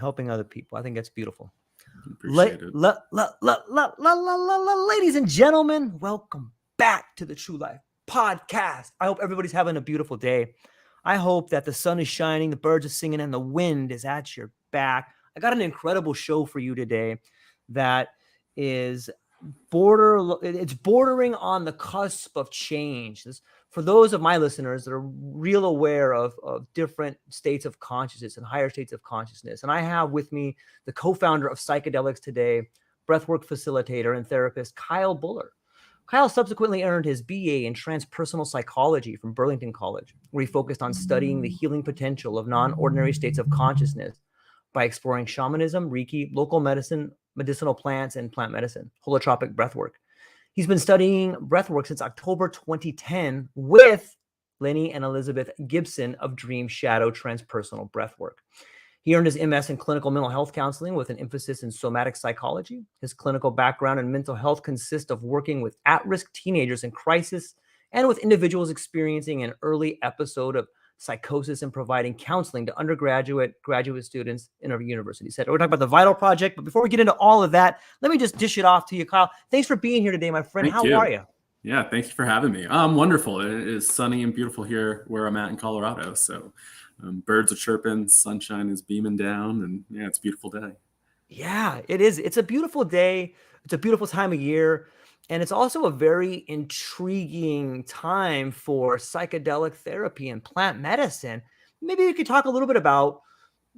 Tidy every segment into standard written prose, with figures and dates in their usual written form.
helping other people. I think that's beautiful. Appreciate it. Ladies and gentlemen, welcome back to the True Life Podcast. I hope everybody's having a beautiful day. I hope that the sun is shining, the birds are singing, and the wind is at your back. I got an incredible show for you today that is bordering on the cusp of change. For those of my listeners that are real aware of different states of consciousness and higher states of consciousness. And I have with me the co-founder of Psychedelics Today, breathwork facilitator and therapist, Kyle Buller. Kyle subsequently earned his BA in Transpersonal Psychology from Burlington College, where he focused on studying the healing potential of non-ordinary states of consciousness by exploring shamanism, Reiki, local medicine, medicinal plants, and plant medicine, holotropic breathwork. He's been studying breathwork since October 2010 with Lenny and Elizabeth Gibson of Dreamshadow Transpersonal Breathwork. He earned his MS in clinical mental health counseling with an emphasis in somatic psychology. His clinical background in mental health consists of working with at-risk teenagers in crisis and with individuals experiencing an early episode of psychosis and providing counseling to undergraduate, graduate students in a university setting. We're talking about the Vital Project, but before we get into all of that, let me just dish it off to you, Kyle. Thanks for being here today, my friend. How are you? Yeah, thank you for having me. I'm wonderful. It is sunny and beautiful here where I'm at in Colorado. So birds are chirping, sunshine is beaming down, and yeah, it's a beautiful day. Yeah, it is. It's a beautiful day. It's a beautiful time of year. And it's also a very intriguing time for psychedelic therapy and plant medicine. Maybe you could talk a little bit about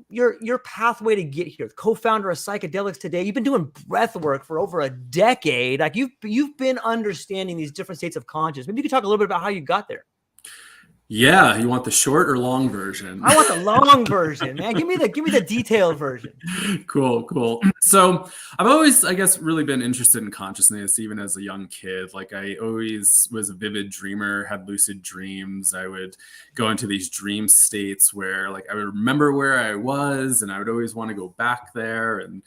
your pathway to get here. Co-founder of Psychedelics Today. You've been doing breath work for over a decade. Like you've been understanding these different states of consciousness. Maybe you could talk a little bit about how you got there. Yeah, you want the short or long version? I want the long version, man. Give me the detailed version. Cool. So I've always, I guess, really been interested in consciousness, even as a young kid. Like I always was a vivid dreamer, had lucid dreams. I would go into these dream states where like I would remember where I was and I would always want to go back there. And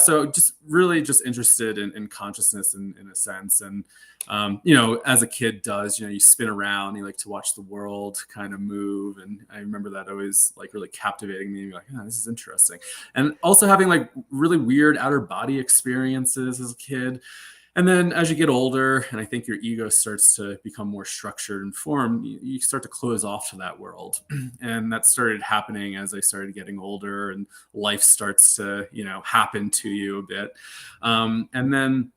so just really just interested in consciousness in a sense. And as a kid does, you spin around, you like to watch the world kind of move. And I remember that always like really captivating me, like, oh, this is interesting. And also having like really weird outer body experiences as a kid. And then as you get older, and I think your ego starts to become more structured and formed, you start to close off to that world. And that started happening as I started getting older and life starts to, happen to you a bit. And then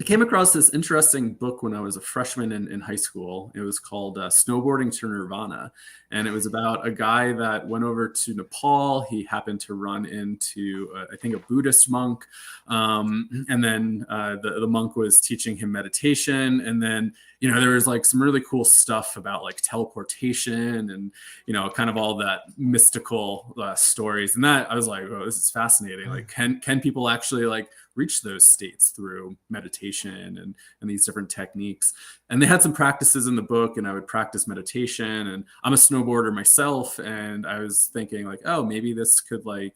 I came across this interesting book when I was a freshman in high school. It was called Snowboarding to Nirvana. And it was about a guy that went over to Nepal. He happened to run into, I think, a Buddhist monk. And then the monk was teaching him meditation. And then, there was like some really cool stuff about like teleportation and, kind of all that mystical stories. And that I was like, oh, this is fascinating. Like, can people actually like reach those states through meditation and these different techniques? And they had some practices in the book, and I would practice meditation, and I'm a snowboarder myself. And I was thinking like, oh, maybe this could like,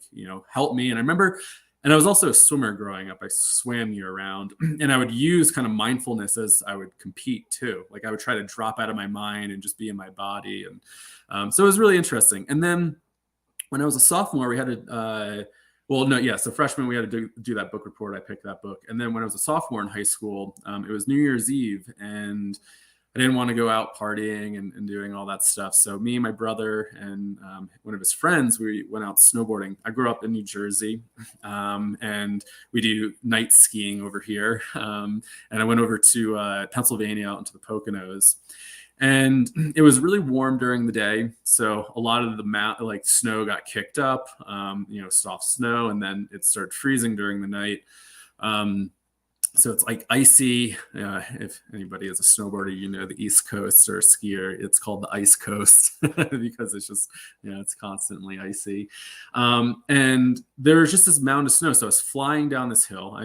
help me. And I remember, and I was also a swimmer growing up. I swam year round, and I would use kind of mindfulness as I would compete too. Like I would try to drop out of my mind and just be in my body. And so it was really interesting. And then when I was a sophomore, we had so freshman, we had to do that book report. I picked that book. And then when I was a sophomore in high school, it was New Year's Eve, and I didn't want to go out partying and doing all that stuff. So me and my brother and one of his friends, we went out snowboarding. I grew up in New Jersey, and we do night skiing over here. And I went over to Pennsylvania out into the Poconos. And it was really warm during the day. So a lot of the snow got kicked up, soft snow, and then it started freezing during the night. So it's like icy. If anybody is a snowboarder, the East Coast or a skier, it's called the ice coast because it's just, it's constantly icy. And there's just this mound of snow. So I was flying down this hill,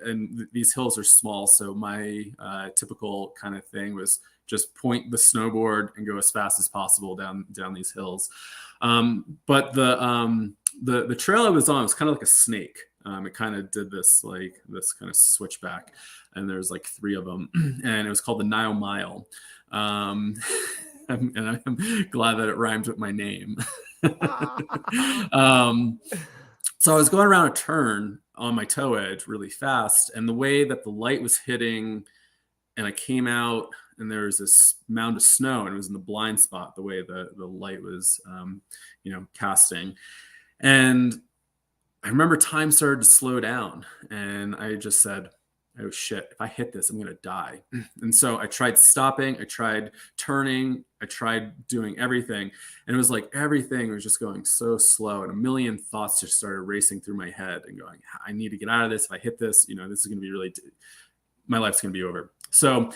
and these hills are small. So my typical kind of thing was just point the snowboard and go as fast as possible down these hills. But the trail I was on was kind of like a snake. It kind of did this kind of switchback, and there's like 3 of them, and it was called the Nile Mile. And I'm glad that it rhymes with my name. So I was going around a turn on my toe edge really fast, and the way that the light was hitting, and I came out, and there was this mound of snow, and it was in the blind spot, the way the light was, casting. And I remember time started to slow down, and I just said, oh shit, if I hit this, I'm going to die. And so I tried stopping, I tried turning, I tried doing everything. And it was like everything was just going so slow. And a million thoughts just started racing through my head and going, I need to get out of this. If I hit this, this is going to be really, my life's going to be over. So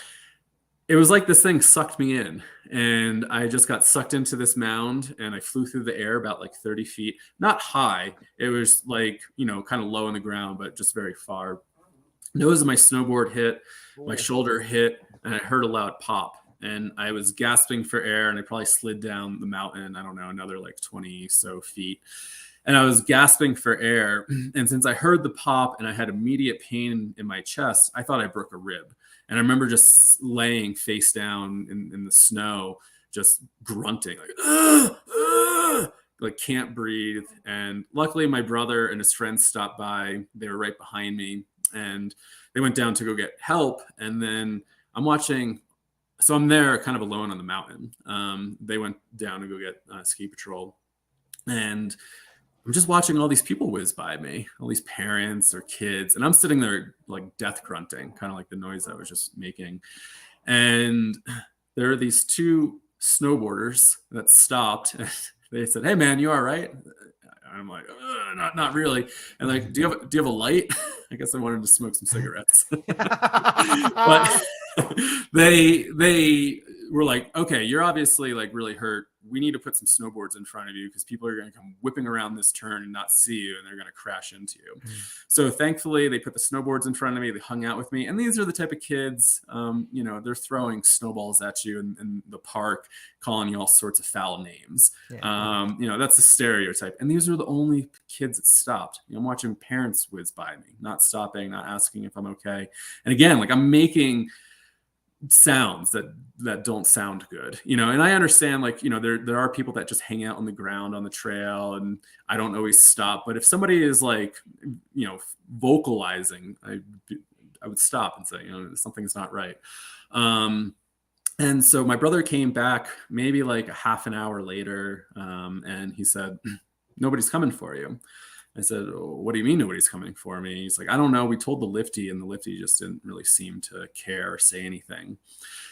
it was like this thing sucked me in, and I just got sucked into this mound, and I flew through the air about like 30 feet, not high. It was like, kind of low on the ground, but just very far. Nose of my snowboard hit, my shoulder hit, and I heard a loud pop, and I was gasping for air, and I probably slid down the mountain, I don't know, another like 20 so feet. And I was gasping for air. And since I heard the pop and I had immediate pain in my chest, I thought I broke a rib. And I remember just laying face down in the snow, just grunting, like can't breathe. And luckily my brother and his friends stopped by. They were right behind me, and they went down to go get help. And then I'm watching, so I'm there kind of alone on the mountain. They went down to go get ski patrol. And I'm just watching all these people whiz by me, all these parents or kids. And I'm sitting there like death grunting, kind of like the noise I was just making. And there are these two snowboarders that stopped. And they said, hey man, you all right? I'm like, not really. And like, do you have a light? I guess I wanted to smoke some cigarettes. But they were like, okay, you're obviously like really hurt. We need to put some snowboards in front of you because people are going to come whipping around this turn and not see you, and they're going to crash into you. So thankfully they put the snowboards in front of me. They hung out with me. And these are the type of kids, they're throwing snowballs at you in the park, calling you all sorts of foul names. Yeah. That's the stereotype. And these are the only kids that stopped. I'm watching parents whiz by me, not stopping, not asking if I'm okay. And again, like I'm making sounds that don't sound good, and I understand, like, there are people that just hang out on the ground on the trail, and I don't always stop. But if somebody is like, vocalizing, I would stop and say, something's not right. And so my brother came back maybe like a half an hour later, and he said, nobody's coming for you. I said, oh, what do you mean nobody's coming for me? He's like, I don't know. We told the lifty, and the lifty just didn't really seem to care or say anything.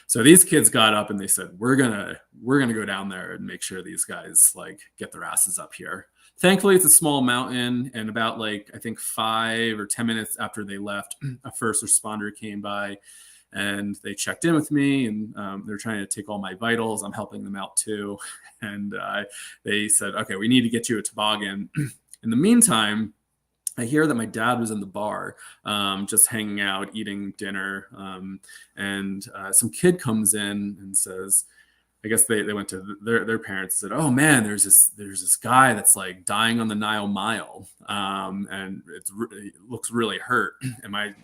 So these kids got up and they said, we're gonna go down there and make sure these guys like get their asses up here. Thankfully, it's a small mountain, and about like, I think 5 or 10 minutes after they left, a first responder came by and they checked in with me, and they're trying to take all my vitals. I'm helping them out too. And they said, okay, we need to get you a toboggan. In the meantime, I hear that my dad was in the bar, just hanging out, eating dinner. And some kid comes in and says, I guess they went to their parents and said, oh man, there's this guy that's like dying on the Nile Mile. And it looks really hurt. And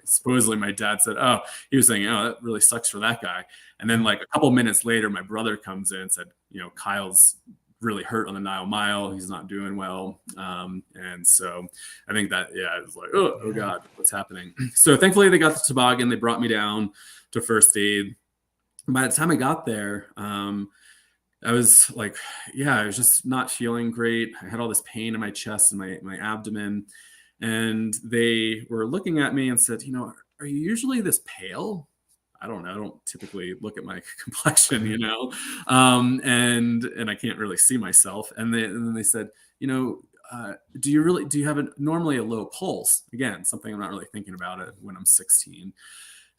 supposedly my dad said, oh, he was saying, oh, that really sucks for that guy. And then like a couple minutes later, my brother comes in and said, Kyle's really hurt on the Nile Mile. He's not doing well. And so I think that, it was like, oh God, what's happening? So thankfully they got the toboggan. They brought me down to first aid. By the time I got there, I was like, I was just not feeling great. I had all this pain in my chest and my abdomen. And they were looking at me and said, are you usually this pale? I don't know. I don't typically look at my complexion, and I can't really see myself. And then they said, do you have normally a low pulse? Again, something I'm not really thinking about it when I'm 16.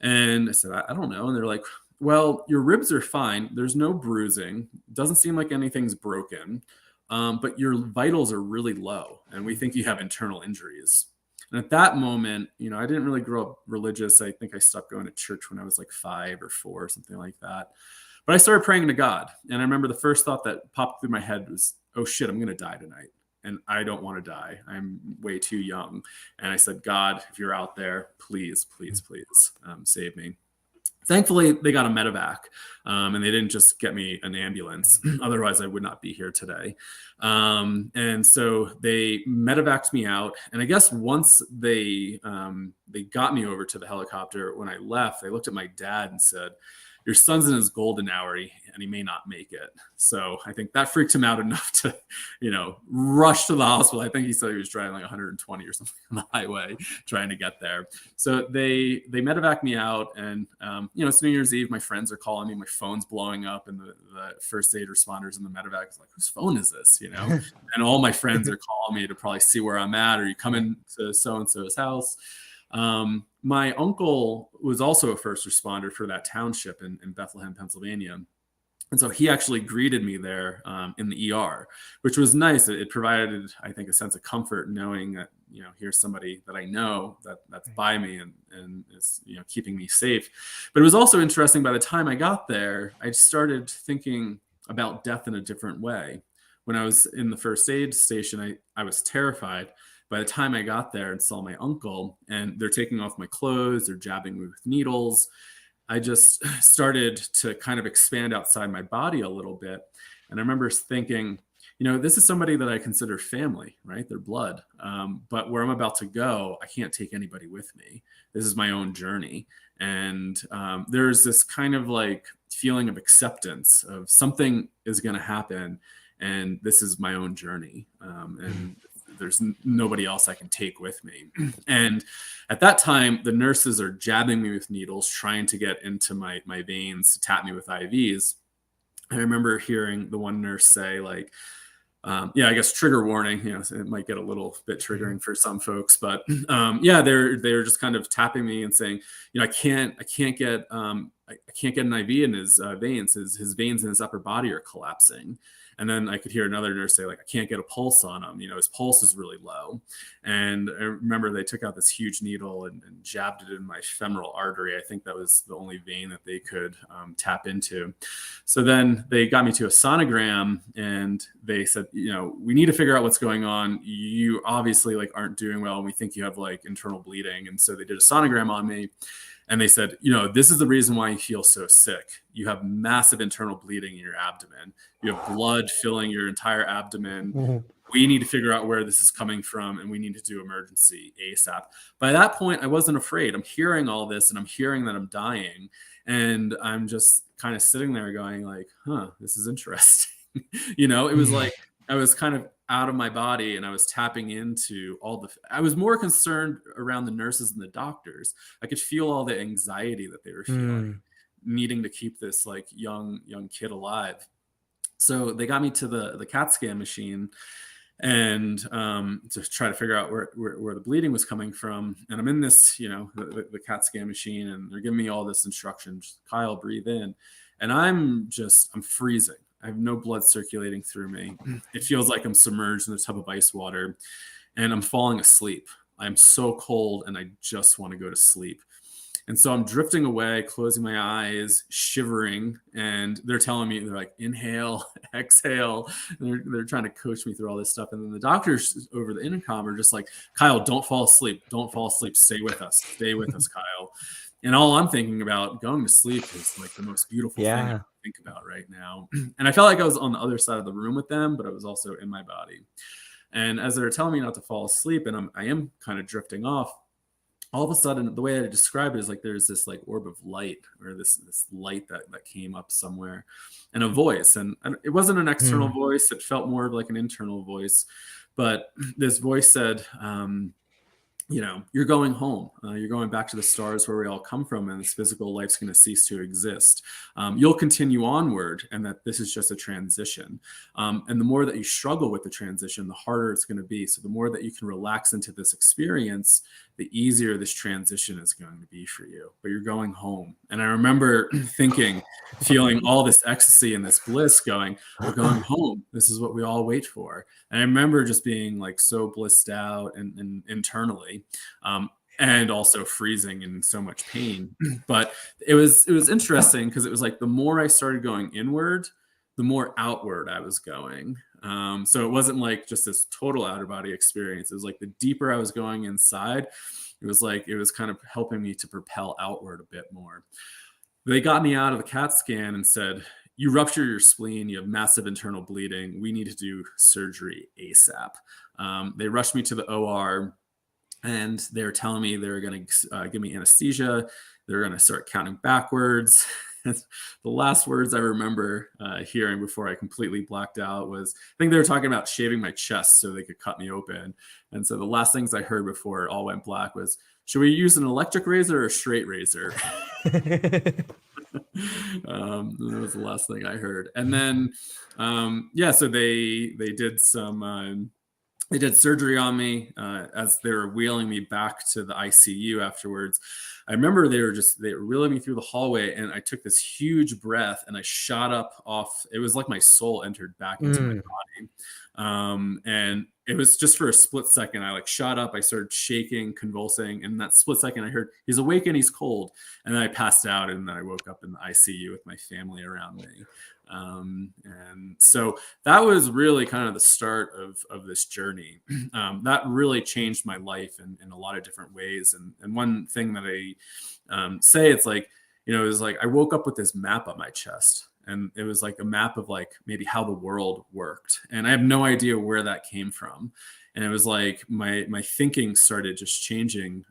And I said, I don't know. And they're like, well, your ribs are fine. There's no bruising. Doesn't seem like anything's broken. But your vitals are really low, and we think you have internal injuries. And at that moment, I didn't really grow up religious. I think I stopped going to church when I was like 5 or 4, something like that. But I started praying to God. And I remember the first thought that popped through my head was, oh shit, I'm going to die tonight. And I don't want to die. I'm way too young. And I said, God, if you're out there, please, please, please save me. Thankfully, they got a medevac, and they didn't just get me an ambulance. Otherwise, I would not be here today. And so they medevaced me out. And I guess once they got me over to the helicopter, when I left, they looked at my dad and said, "Your son's in his golden hour and he may not make it." So I think that freaked him out enough to, rush to the hospital. I think he said he was driving like 120 or something on the highway trying to get there. So they medevaced me out, and it's New Year's Eve. My friends are calling me. My phone's blowing up, and the first aid responders in the medevac is like, "Whose phone is this?" And all my friends are calling me to probably see where I'm at. Are you coming to so and so's house? My uncle was also a first responder for that township in Bethlehem, Pennsylvania. And so he actually greeted me there in the ER, which was nice. It provided, I think, a sense of comfort knowing that, here's somebody that I know that's by me and is, keeping me safe. But it was also interesting, by the time I got there, I started thinking about death in a different way. When I was in the first aid station, I was terrified. By the time I got there and saw my uncle, and they're taking off my clothes, they're jabbing me with needles, I just started to kind of expand outside my body a little bit. And I remember thinking, this is somebody that I consider family, right? They're blood. But where I'm about to go, I can't take anybody with me. This is my own journey. And there's this kind of like feeling of acceptance of something is going to happen. And this is my own journey. And there's nobody else I can take with me. And at that time, the nurses are jabbing me with needles, trying to get into my veins to tap me with IVs. I remember hearing the one nurse say, like, I guess trigger warning, it might get a little bit triggering for some folks, but they're just kind of tapping me and saying, I can't get an IV in his veins. His veins in his upper body are collapsing. And then I could hear another nurse say, like, I can't get a pulse on him. His pulse is really low. And I remember they took out this huge needle and jabbed it in my femoral artery. I think that was the only vein that they could tap into. So then they got me to a sonogram, and they said, we need to figure out what's going on. You obviously aren't doing well, and we think you have internal bleeding. And so they did a sonogram on me. And they said, this is the reason why you feel so sick. You have massive internal bleeding in your abdomen. You have blood filling your entire abdomen. Mm-hmm. We need to figure out where this is coming from, and we need to do emergency ASAP. By that point, I wasn't afraid. I'm hearing all this, and I'm hearing that I'm dying. And I'm just kind of sitting there going like, this is interesting. It was like I was kind of out of my body, and I was tapping into I was more concerned around the nurses and the doctors. I could feel all the anxiety that they were feeling, needing to keep this young kid alive. So they got me to the CAT scan machine, and to try to figure out where the bleeding was coming from. And I'm in this, the CAT scan machine, and they're giving me all this instruction. Kyle, breathe in. And I'm freezing. I have no blood circulating through me. It feels like I'm submerged in a tub of ice water, and I'm falling asleep. I'm so cold, and I just want to go to sleep. And so I'm drifting away, closing my eyes, shivering, and they're telling me, they're like, inhale, exhale. And they're trying to coach me through all this stuff. And then the doctors over the intercom are just like, Kyle, don't fall asleep. Don't fall asleep. Stay with us. Stay with us, Kyle. And all I'm thinking about going to sleep is the most beautiful thing I think about right now. And I felt like I was on the other side of the room with them, but I was also in my body. And as they're telling me not to fall asleep, and I am kind of drifting off, all of a sudden, the way I describe it is there's this orb of light, or this light that came up somewhere, and a voice. And it wasn't an external voice. It felt more of an internal voice. But this voice said, you're going home. You're going back to the stars where we all come from, and this physical life's going to cease to exist. You'll continue onward, and that this is just a transition. And the more that you struggle with the transition, the harder it's going to be. So the more that you can relax into this experience, the easier this transition is going to be for you. But you're going home. And I remember feeling all this ecstasy and this bliss going, we're going home. This is what we all wait for. And I remember just being so blissed out and internally, and also freezing and so much pain. But it was interesting, because it was the more I started going inward, the more outward I was going. So it wasn't just this total outer body experience. It was the deeper I was going inside, it was kind of helping me to propel outward a bit more. they got me out of the CAT scan and said, you rupture your spleen, you have massive internal bleeding. We need to do surgery ASAP. They rushed me to the OR, and they were telling me they were going to give me anesthesia. They were going to start counting backwards. The last words I remember hearing before I completely blacked out was, I think they were talking about shaving my chest so they could cut me open. And so the last things I heard before it all went black was, should we use an electric razor or a straight razor? That was the last thing I heard. And then, so they did surgery on me as they were wheeling me back to the ICU afterwards. I remember they were wheeling me through the hallway, and I took this huge breath and I shot up off. It was like my soul entered back into my body. And it was just for a split second. I like shot up, I started shaking, convulsing. And in that split second I heard, he's awake and he's cold. And then I passed out, and then I woke up in the ICU with my family around me. And so that was really kind of the start of this journey. That really changed my life in a lot of different ways. And one thing that I say, it's like, it was like I woke up with this map on my chest, and it was like a map of like maybe how the world worked. And I have no idea where that came from. And it was like my thinking started just changing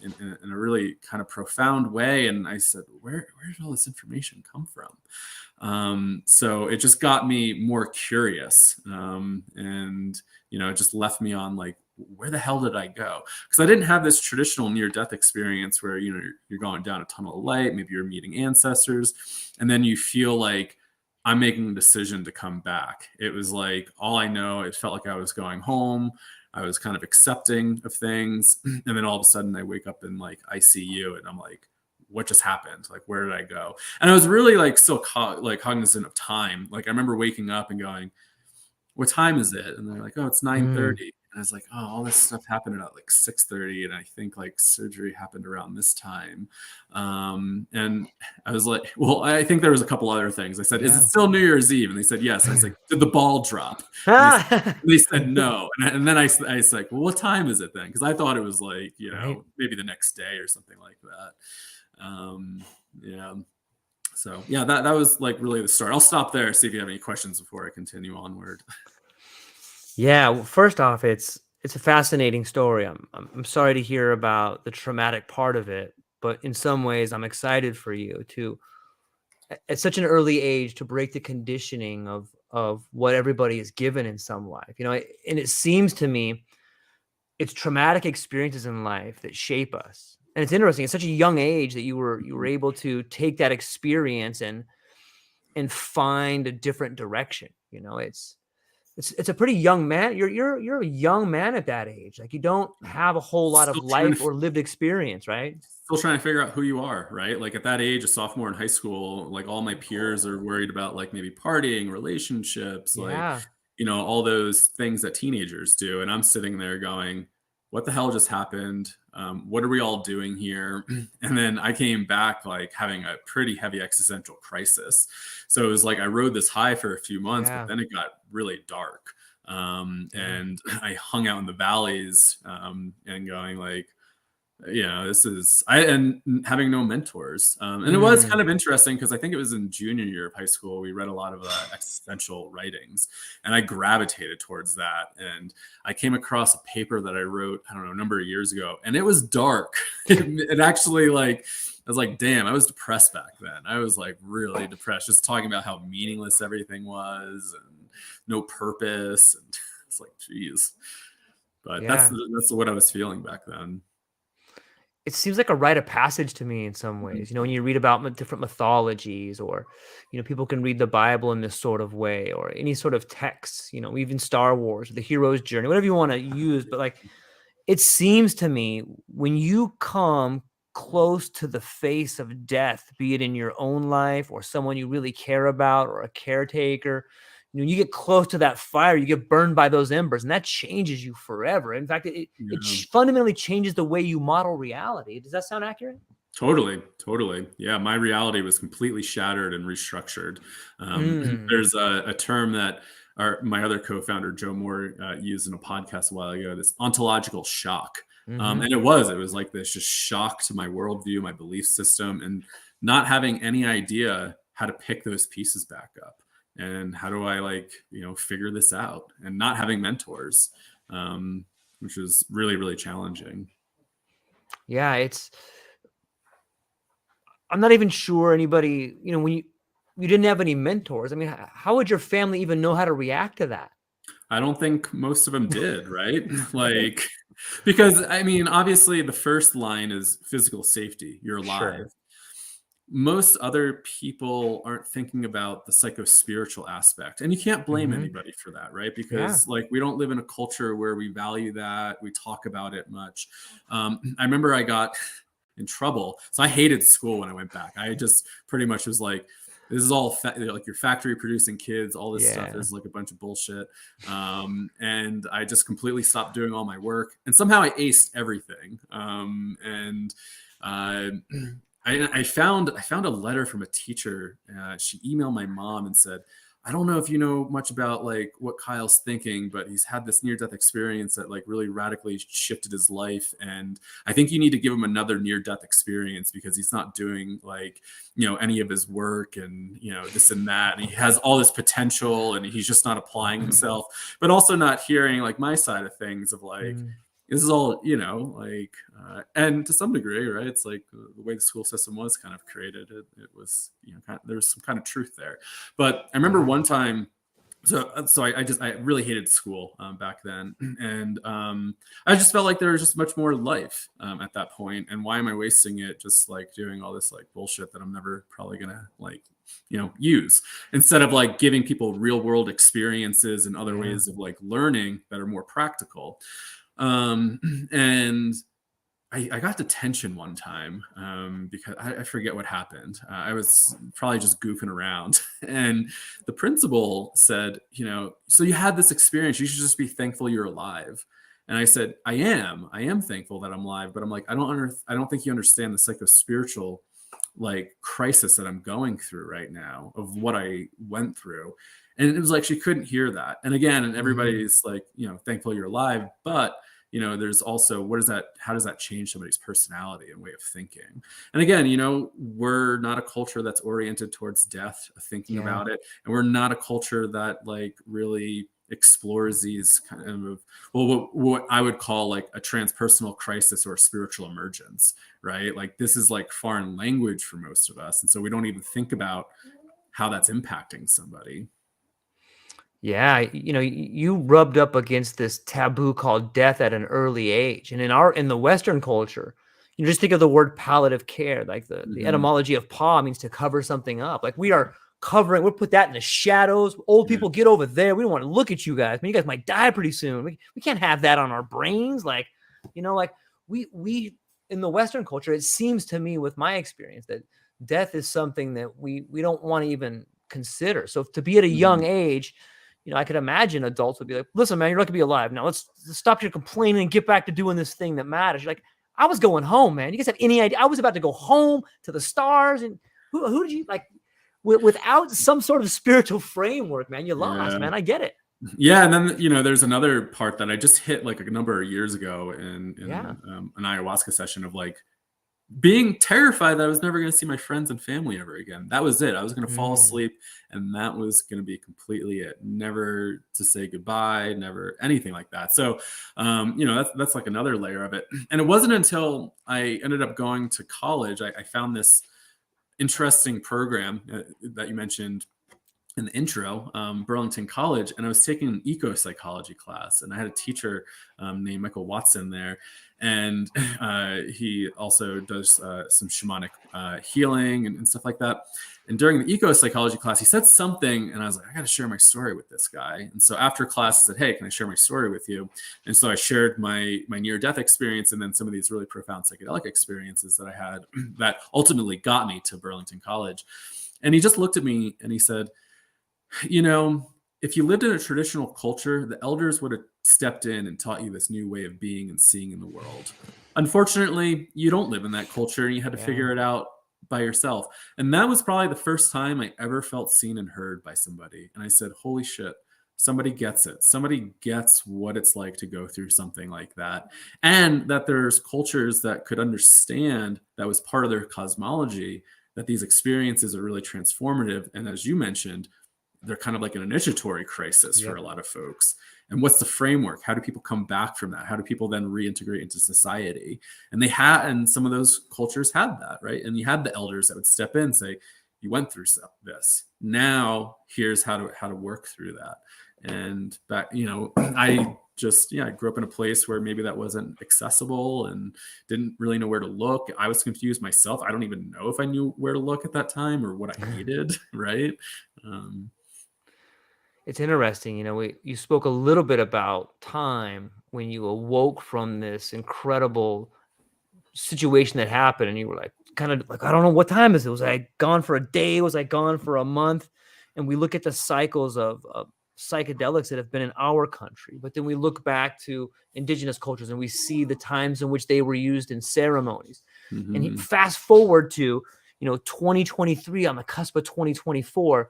in a really kind of profound way. And I said, where did all this information come from? So it just got me more curious. And, it just left me on like, where the hell did I go? Because I didn't have this traditional near-death experience where, you're going down a tunnel of light, maybe you're meeting ancestors, and then you feel like I'm making a decision to come back. It was like, all I know, it felt like I was going home. I was kind of accepting of things. And then all of a sudden I wake up in like ICU, and I'm like, what just happened? Like, where did I go? And I was really like, so cognizant of time. Like I remember waking up and going, what time is it? And they're like, oh, it's 9:30. And I was like, oh, all this stuff happened at like 6:30. And I think like surgery happened around this time. And I was like, well, I think there was a couple other things. I said, is it still New Year's Eve? And they said, yes. And I was like, did the ball drop? And they said no. And then I was like, well, what time is it then? Because I thought it was like, maybe the next day or something like that. So yeah, that was like really the start. I'll stop there, see if you have any questions before I continue onward. Yeah, well, first off, it's a fascinating story. I'm sorry to hear about the traumatic part of it, but in some ways I'm excited for you to, at such an early age, to break the conditioning of what everybody is given in some life. And it seems to me it's traumatic experiences in life that shape us. And it's interesting, at such a young age that you were able to take that experience and find a different direction. It's a pretty young man. You're a young man at that age. Like you don't have a whole lot of life or lived experience, right? Still trying to figure out who you are, right? Like at that age, a sophomore in high school, like all my peers are worried about like maybe partying, relationships, like, all those things that teenagers do. And I'm sitting there going, what the hell just happened? What are we all doing here? And then I came back like having a pretty heavy existential crisis. So it was like I rode this high for a few months, but then it got really dark. And I hung out in the valleys and going like, and having no mentors. And it was kind of interesting because I think it was in junior year of high school, we read a lot of existential writings, and I gravitated towards that. And I came across a paper that I wrote, I don't know, a number of years ago, and it was dark. It actually I was like, damn, I was depressed back then. I was like really depressed, just talking about how meaningless everything was and no purpose. And it's like, geez. But that's what I was feeling back then. It seems like a rite of passage to me in some ways. When you read about different mythologies, or, people can read the Bible in this sort of way, or any sort of texts, even Star Wars, or the hero's journey, whatever you want to use. But like, it seems to me when you come close to the face of death, be it in your own life or someone you really care about or a caretaker, you get close to that fire, you get burned by those embers, and that changes you forever. In fact, it fundamentally changes the way you model reality. Does that sound accurate? Totally. Yeah, my reality was completely shattered and restructured. There's a term that my other co-founder, Joe Moore, used in a podcast a while ago, this ontological shock. And it was like this just shock to my worldview, my belief system. And not having any idea how to pick those pieces back up. And how do I like, figure this out, and not having mentors, which was really, really challenging. Yeah, I'm not even sure anybody, when you didn't have any mentors. I mean, how would your family even know how to react to that? I don't think most of them did, right? Like, because I mean, obviously the first line is physical safety. You're alive. Sure. Most other people aren't thinking about the psycho-spiritual aspect, and you can't blame anybody for that, right? Because like, we don't live in a culture where we value that, we talk about it much. I remember I got in trouble, so I hated school when I went back. I just pretty much was like, this is all like your factory producing kids, all this stuff is like a bunch of bullshit. And I just completely stopped doing all my work, and somehow I aced everything. I found a letter from a teacher. She emailed my mom and said, I don't know if you know much about like what Kyle's thinking, but he's had this near-death experience that like really radically shifted his life. And I think you need to give him another near-death experience, because he's not doing like, any of his work, and, this and that. And he has all this potential, and he's just not applying himself, but also not hearing like my side of things of like, this is all, and to some degree, right? It's like the way the school system was kind of created. It was, there was some kind of truth there. But I remember one time, so I really hated school back then. And I just felt like there was just much more life at that point. And why am I wasting it just like doing all this like bullshit that I'm never probably gonna like, use, instead of like giving people real world experiences and other ways of like learning that are more practical. And I got detention one time because I forget what happened. I was probably just goofing around, and the principal said, so you had this experience, you should just be thankful you're alive. And I said, I am thankful that I'm alive, but I'm like, I don't think you understand the psycho-spiritual like crisis that I'm going through right now, of what I went through. And it was like, she couldn't hear that. And again, and everybody's like, thankful you're alive, but there's also, how does that change somebody's personality and way of thinking? And again, we're not a culture that's oriented towards death, thinking about it. And we're not a culture that like really explores these kind of, well, what I would call like a transpersonal crisis or a spiritual emergence, right? Like, this is like foreign language for most of us. And so we don't even think about how that's impacting somebody. Yeah, you rubbed up against this taboo called death at an early age. And in the Western culture, just think of the word palliative care. Like the etymology of pa means to cover something up. Like, we'll put that in the shadows. Old people, get over there. We don't want to look at you guys. I mean, you guys might die pretty soon. We can't have that on our brains. Like, we in the Western culture, it seems to me, with my experience, that death is something that we don't want to even consider. So to be at a young age, I could imagine adults would be like, listen, man, you're not gonna be alive. Now let's stop your complaining and get back to doing this thing that matters. You're like, I was going home, man. You guys have any idea? I was about to go home to the stars. And who did you like, without some sort of spiritual framework, man, you lost, man. I get it. Yeah. And then, there's another part that I just hit like a number of years ago in an ayahuasca session, of like being terrified that I was never going to see my friends and family ever again. That was it. I was going to fall asleep, and that was going to be completely it. Never to say goodbye, never anything like that. So, that's like another layer of it. And it wasn't until I ended up going to college, I found this interesting program that you mentioned in the intro, Burlington College, and I was taking an eco-psychology class, and I had a teacher named Michael Watson there, and he also does some shamanic healing and stuff like that. And during the eco-psychology class, he said something, and I was like, I got to share my story with this guy. And so after class, I said, hey, can I share my story with you? And so I shared my near-death experience, and then some of these really profound psychedelic experiences that I had that ultimately got me to Burlington College. And he just looked at me and he said, if you lived in a traditional culture, the elders would have stepped in and taught you this new way of being and seeing in the world. Unfortunately, you don't live in that culture, and you had to figure it out by yourself. And that was probably the first time I ever felt seen and heard by somebody. And I said, holy shit, somebody gets it. Somebody gets what it's like to go through something like that. And that there's cultures that could understand that was part of their cosmology, that these experiences are really transformative. And as you mentioned, they're kind of like an initiatory crisis for a lot of folks. And what's the framework? How do people come back from that? How do people then reintegrate into society? And some of those cultures had that, right? And you had the elders that would step in and say, you went through this. Now here's how to work through that. And back, I grew up in a place where maybe that wasn't accessible and didn't really know where to look. I was confused myself. I don't even know if I knew where to look at that time or what I needed, right? It's interesting, you spoke a little bit about time when you awoke from this incredible situation that happened, and you were like, kind of like, I don't know what time is it. Was I gone for a day? Was I gone for a month? And we look at the cycles of psychedelics that have been in our country, but then we look back to indigenous cultures and we see the times in which they were used in ceremonies. Mm-hmm. And fast forward to 2023, on the cusp of 2024.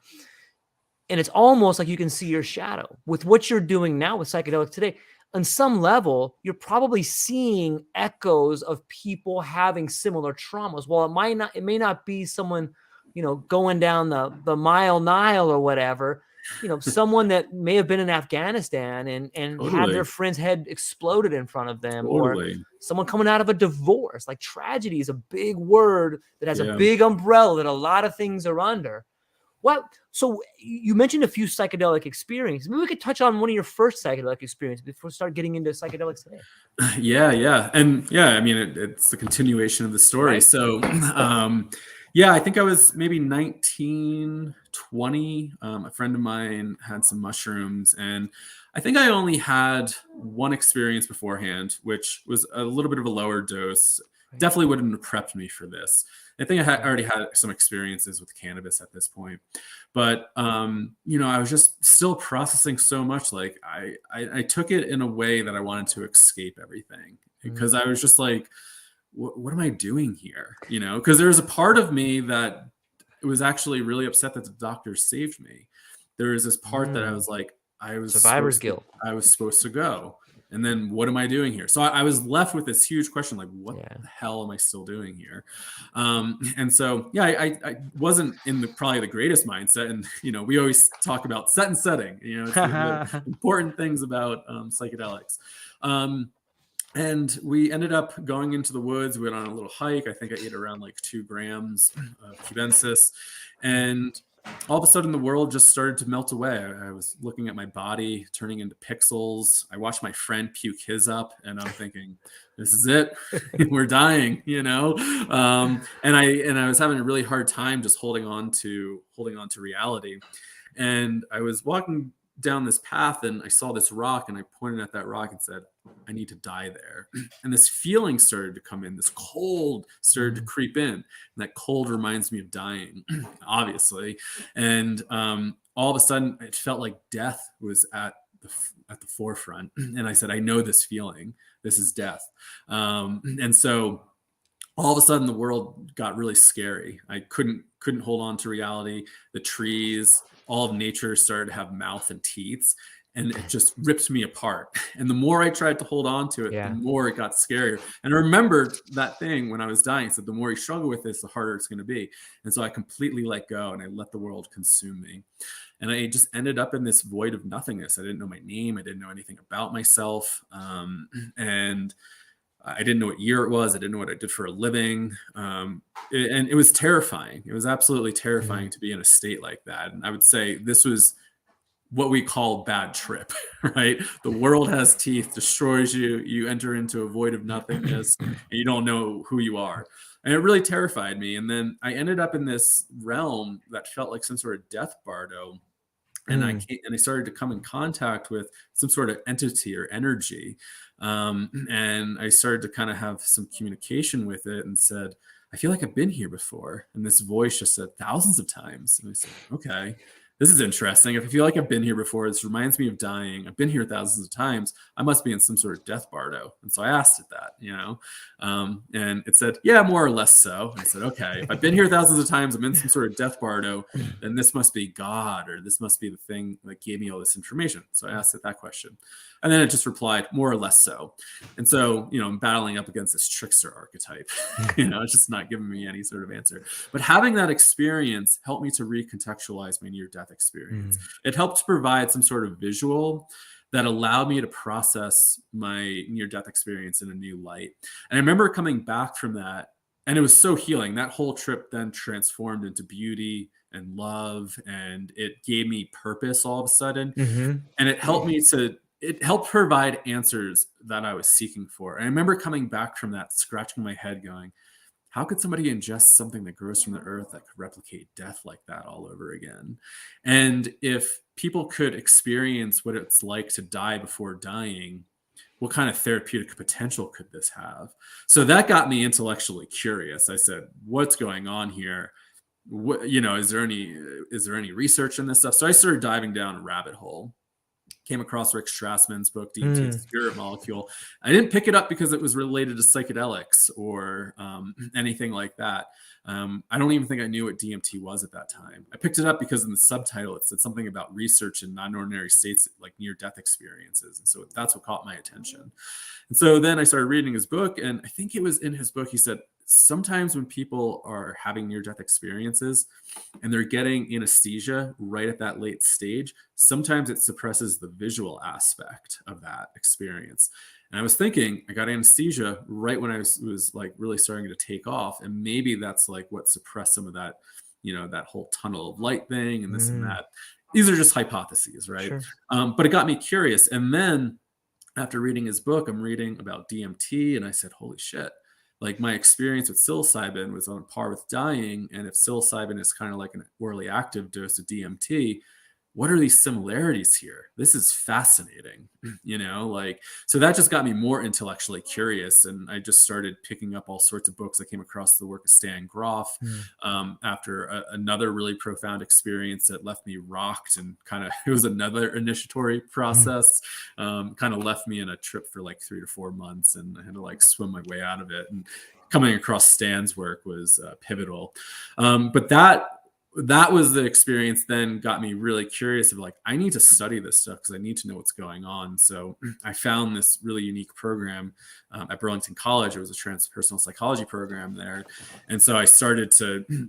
And it's almost like you can see your shadow with what you're doing now with psychedelics today. On some level, you're probably seeing echoes of people having similar traumas. While it may not be someone, going down the mile Nile or whatever, someone that may have been in Afghanistan and Totally. had their friend's head exploded in front of them, or someone coming out of a divorce. Like, tragedy is a big word that has a big umbrella that a lot of things are under. So you mentioned a few psychedelic experiences. Maybe we could touch on one of your first psychedelic experiences before we start getting into psychedelics today. Yeah. And I mean, it's the continuation of the story. Right. So, I think I was maybe 19, 20. A friend of mine had some mushrooms, and I think I only had one experience beforehand, which was a little bit of a lower dose. Definitely wouldn't have prepped me for this. I think I already had some experiences with cannabis at this point, but I was just still processing so much. Like I took it in a way that I wanted to escape everything, because I was just like, what am I doing here? Because there was a part of me that was actually really upset that the doctor saved me. There was this part that I was like, survivor's guilt. I was supposed to go. And then what am I doing here? So I was left with this huge question, like, what the hell am I still doing here? And so, I wasn't in probably the greatest mindset. And, we always talk about set and setting, it's the important things about psychedelics. And we ended up going into the woods. We went on a little hike. I think I ate around like 2 grams of cubensis. And all of a sudden the world just started to melt away. I was looking at my body turning into pixels. I watched my friend puke his up, and I'm thinking, this is it. We're dying, And I was having a really hard time just holding on to reality. And I was walking down this path, and I saw this rock, and I pointed at that rock and said, I need to die there. And this feeling started to come in. This cold started to creep in. And that cold reminds me of dying, obviously. And all of a sudden, it felt like death was at the forefront. And I said, I know this feeling. This is death. And so all of a sudden, the world got really scary. I couldn't hold on to reality. The trees, all of nature started to have mouth and teeth, and it just ripped me apart. And the more I tried to hold on to it, the more it got scarier. And I remembered that thing when I was dying. So the more you struggle with this, the harder it's going to be. And so I completely let go, and I let the world consume me. And I just ended up in this void of nothingness. I didn't know my name. I didn't know anything about myself. And I didn't know what year it was. I didn't know what I did for a living. And it was terrifying. It was absolutely terrifying to be in a state like that. And I would say this was what we call bad trip, right? The world has teeth, destroys you. You enter into a void of nothingness, and you don't know who you are. And it really terrified me. And then I ended up in this realm that felt like some sort of death bardo. And I started to come in contact with some sort of entity or energy. And I started to kind of have some communication with it, and said, I feel like I've been here before. And this voice just said thousands of times. And I said, okay, this is interesting. If I feel like I've been here before, this reminds me of dying. I've been here thousands of times. I must be in some sort of death bardo. And so I asked it that. And it said, yeah, more or less so. And I said, okay, if I've been here thousands of times, I'm in some sort of death bardo, then this must be God, or this must be the thing that gave me all this information. So I asked it that question. And then it just replied, more or less so. And so, I'm battling up against this trickster archetype. It's just not giving me any sort of answer. But having that experience helped me to recontextualize my near-death experience. It helped to provide some sort of visual that allowed me to process my near-death experience in a new light. And I remember coming back from that, and it was so healing. That whole trip then transformed into beauty and love, and it gave me purpose all of a sudden. And it helped provide answers that I was seeking for. And I remember coming back from that, scratching my head going, how could somebody ingest something that grows from the earth that could replicate death like that all over again? And if people could experience what it's like to die before dying, what kind of therapeutic potential could this have? So that got me intellectually curious. I said, what's going on here? Is there any research in this stuff? So I started diving down a rabbit hole. Came across Rick Strassman's book, DMT, the Spirit Molecule. I didn't pick it up because it was related to psychedelics or anything like that. I don't even think I knew what DMT was at that time. I picked it up because in the subtitle, it said something about research in non-ordinary states, like near-death experiences. And so that's what caught my attention. And so then I started reading his book, and I think it was in his book, he said, sometimes when people are having near-death experiences and they're getting anesthesia right at that late stage, sometimes it suppresses the visual aspect of that experience. And I was thinking, I got anesthesia right when I was like really starting to take off. And maybe that's like what suppressed some of that, that whole tunnel of light thing and this and that. These are just hypotheses, right? Sure. But it got me curious. And then after reading his book, I'm reading about DMT, and I said, holy shit. Like my experience with psilocybin was on par with dying. And if psilocybin is kind of like an orally active dose of DMT, what are these similarities here? This is fascinating, so that just got me more intellectually curious. And I just started picking up all sorts of books. I came across the work of Stan Groff after another really profound experience that left me rocked, and it was another initiatory process, kind of left me in a trip for like 3 to 4 months, and I had to swim my way out of it. And coming across Stan's work was pivotal. But that was the experience then got me really curious of I need to study this stuff because I need to know what's going on. So I found this really unique program at Burlington College. It was a transpersonal psychology program there. And so I started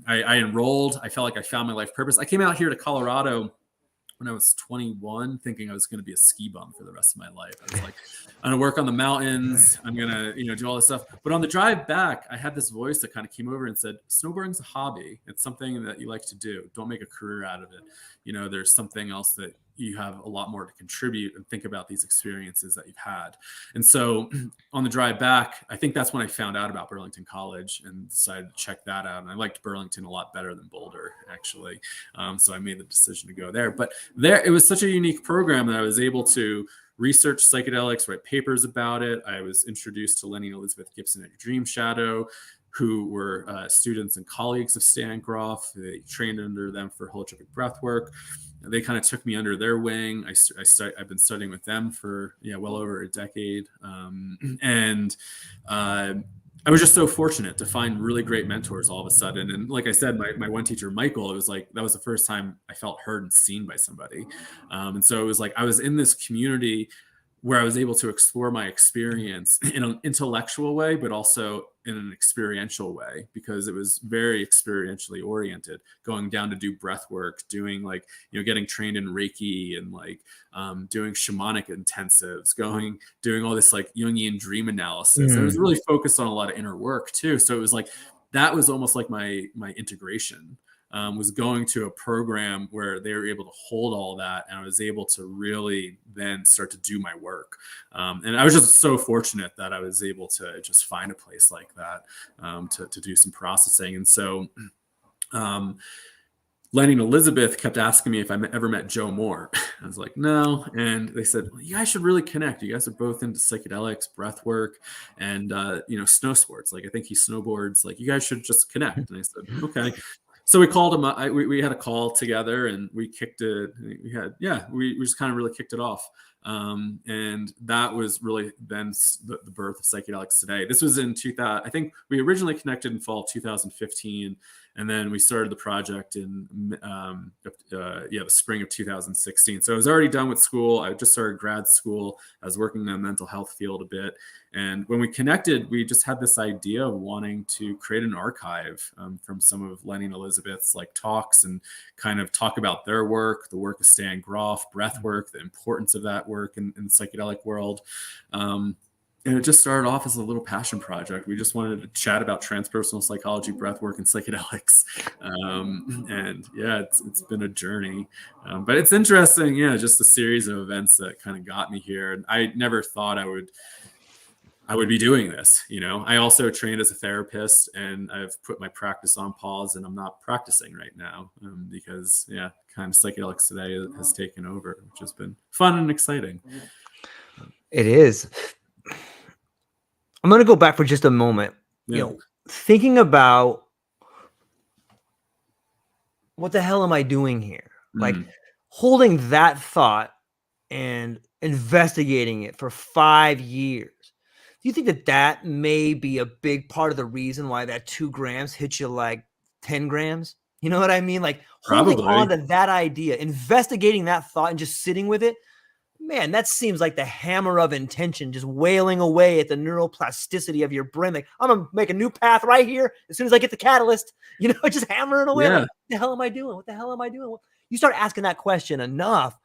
I enrolled. I felt like I found my life purpose. I came out here to Colorado when I was 21, thinking I was going to be a ski bum for the rest of my life. I was like, I'm going to work on the mountains. I'm going to, do all this stuff. But on the drive back, I had this voice that kind of came over and said, snowboarding's a hobby. It's something that you like to do. Don't make a career out of it. There's something else that you have a lot more to contribute, and think about these experiences that you've had. And so on the drive back, I think that's when I found out about Burlington College and decided to check that out. And I liked Burlington a lot better than Boulder, actually. So I made the decision to go there. But it was such a unique program that I was able to research psychedelics, write papers about it. I was introduced to Lenny and Elizabeth Gibson at Dreamshadow, who were students and colleagues of Stan Groff. They trained under them for holotropic breathwork. They kind of took me under their wing. I've been studying with them for well over a decade. I was just so fortunate to find really great mentors all of a sudden. And like I said, my one teacher, Michael, it was like, that was the first time I felt heard and seen by somebody. And so it was like, I was in this community where I was able to explore my experience in an intellectual way, but also in an experiential way, because it was very experientially oriented, going down to do breath work, doing getting trained in Reiki, and doing shamanic intensives, doing all this Jungian dream analysis. It was really focused on a lot of inner work too. So it was that was almost like my integration. Was going to a program where they were able to hold all that, and I was able to really then start to do my work. And I was just so fortunate that I was able to just find a place like that to do some processing. And so Lenny and Elizabeth kept asking me if I ever met Joe Moore. I was like, no. And they said, well, you guys should really connect. You guys are both into psychedelics, breath work, and snow sports. I think he snowboards. You guys should just connect. And I said, okay. So we called him up. We had a call together, and we kicked it. We just kind of really kicked it off. And that was really then the birth of Psychedelics Today. This was in 2000. I think we originally connected in fall 2015, and then we started the project in the spring of 2016. So I was already done with school. I just started grad school. I was working in the mental health field a bit. And when we connected, we just had this idea of wanting to create an archive from some of Lenny and Elizabeth's like talks, and kind of talk about their work, the work of Stan Grof, breath work, the importance of that work in the psychedelic world. And it just started off as a little passion project. We just wanted to chat about transpersonal psychology, breathwork, and psychedelics. And yeah, it's been a journey. But it's interesting, yeah, just a series of events that kind of got me here. And I never thought I would be doing this. You know, I also trained as a therapist, and I've put my practice on pause, and I'm not practicing right now because, yeah, kind of Psychedelics Today has taken over, which has been fun and exciting. It is. I'm going to go back for just a moment, Yeah. you know, thinking about what the hell am I doing here? Like holding that thought and investigating it for 5 years. Do you think that that may be a big part of the reason why that 2 grams hit you like 10 grams? You know what I mean? Like holding on to that idea, investigating that thought and just sitting with it. Man, that seems like the hammer of intention just wailing away at the neuroplasticity of your brain. Like, I'm going to make a new path right here as soon as I get the catalyst, you know, just hammering away. Yeah. Like, what the hell am I doing? What the hell am I doing? You start asking that question enough,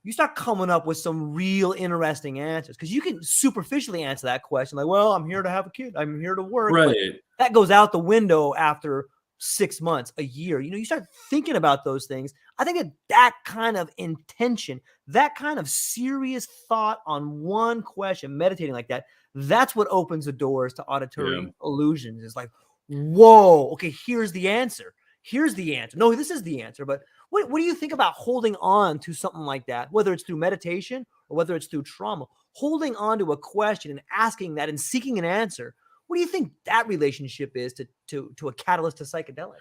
you start coming up with some real interesting answers, because you can superficially answer that question like, well, I'm here to have a kid. I'm here to work. Right. But that goes out the window after 6 months, a year. You know, you start thinking about those things. I think that kind of intention, that kind of serious thought on one question, meditating like that, that's what opens the doors to auditory illusions. It's like, whoa, okay, here's the answer. Here's the answer. No, this is the answer. But what do you think about holding on to something like that, whether it's through meditation or whether it's through trauma, holding on to a question and asking that and seeking an answer? What do you think that relationship is to a catalyst to psychedelics?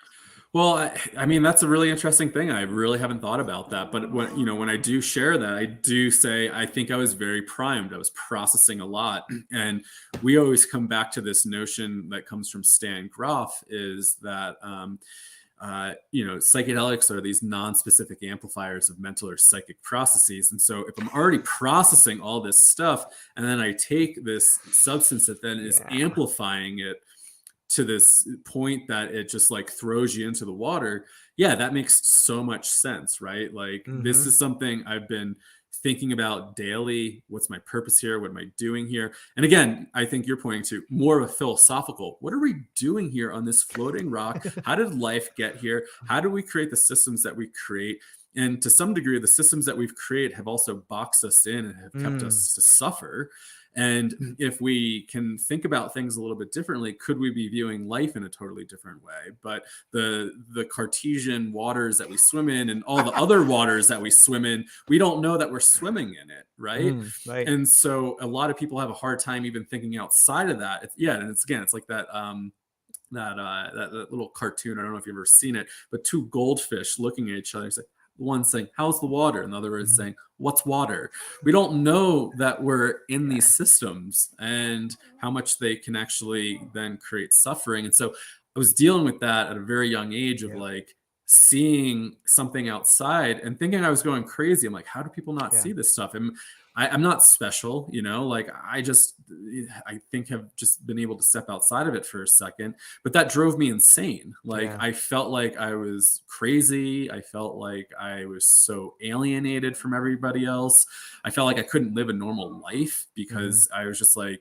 Well, I mean, that's a really interesting thing. I really haven't thought about that. But when I do share that, I do say, I think I was very primed. I was processing a lot. And we always come back to this notion that comes from Stan Grof, is that, psychedelics are these non-specific amplifiers of mental or psychic processes. And so if I'm already processing all this stuff, and then I take this substance that then is amplifying it to this point that it just like throws you into the water, that makes so much sense, right? Like this is something I've been thinking about daily. What's my purpose here? What am I doing here? And again, I think you're pointing to more of a philosophical, what are we doing here on this floating rock? How did life get here? How do we create the systems that we create? And to some degree, the systems that we've created have also boxed us in and have kept us to suffer. And if we can think about things a little bit differently, could we be viewing life in a totally different way? But the Cartesian waters that we swim in and all the other waters that we swim in, we don't know that we're swimming in it, right? Right. And so a lot of people have a hard time even thinking outside of that. It's like that little cartoon. I don't know if you've ever seen it, but 2 goldfish looking at each other. It's like, one saying, how's the water? And the other is saying, what's water? We don't know that we're in these systems and how much they can actually then create suffering. And so I was dealing with that at a very young age of like seeing something outside and thinking I was going crazy. I'm like, how do people not see this stuff? And I'm not special, you know, like I think have just been able to step outside of it for a second, but that drove me insane. Like I felt like I was crazy. I felt like I was so alienated from everybody else. I felt like I couldn't live a normal life because I was just like,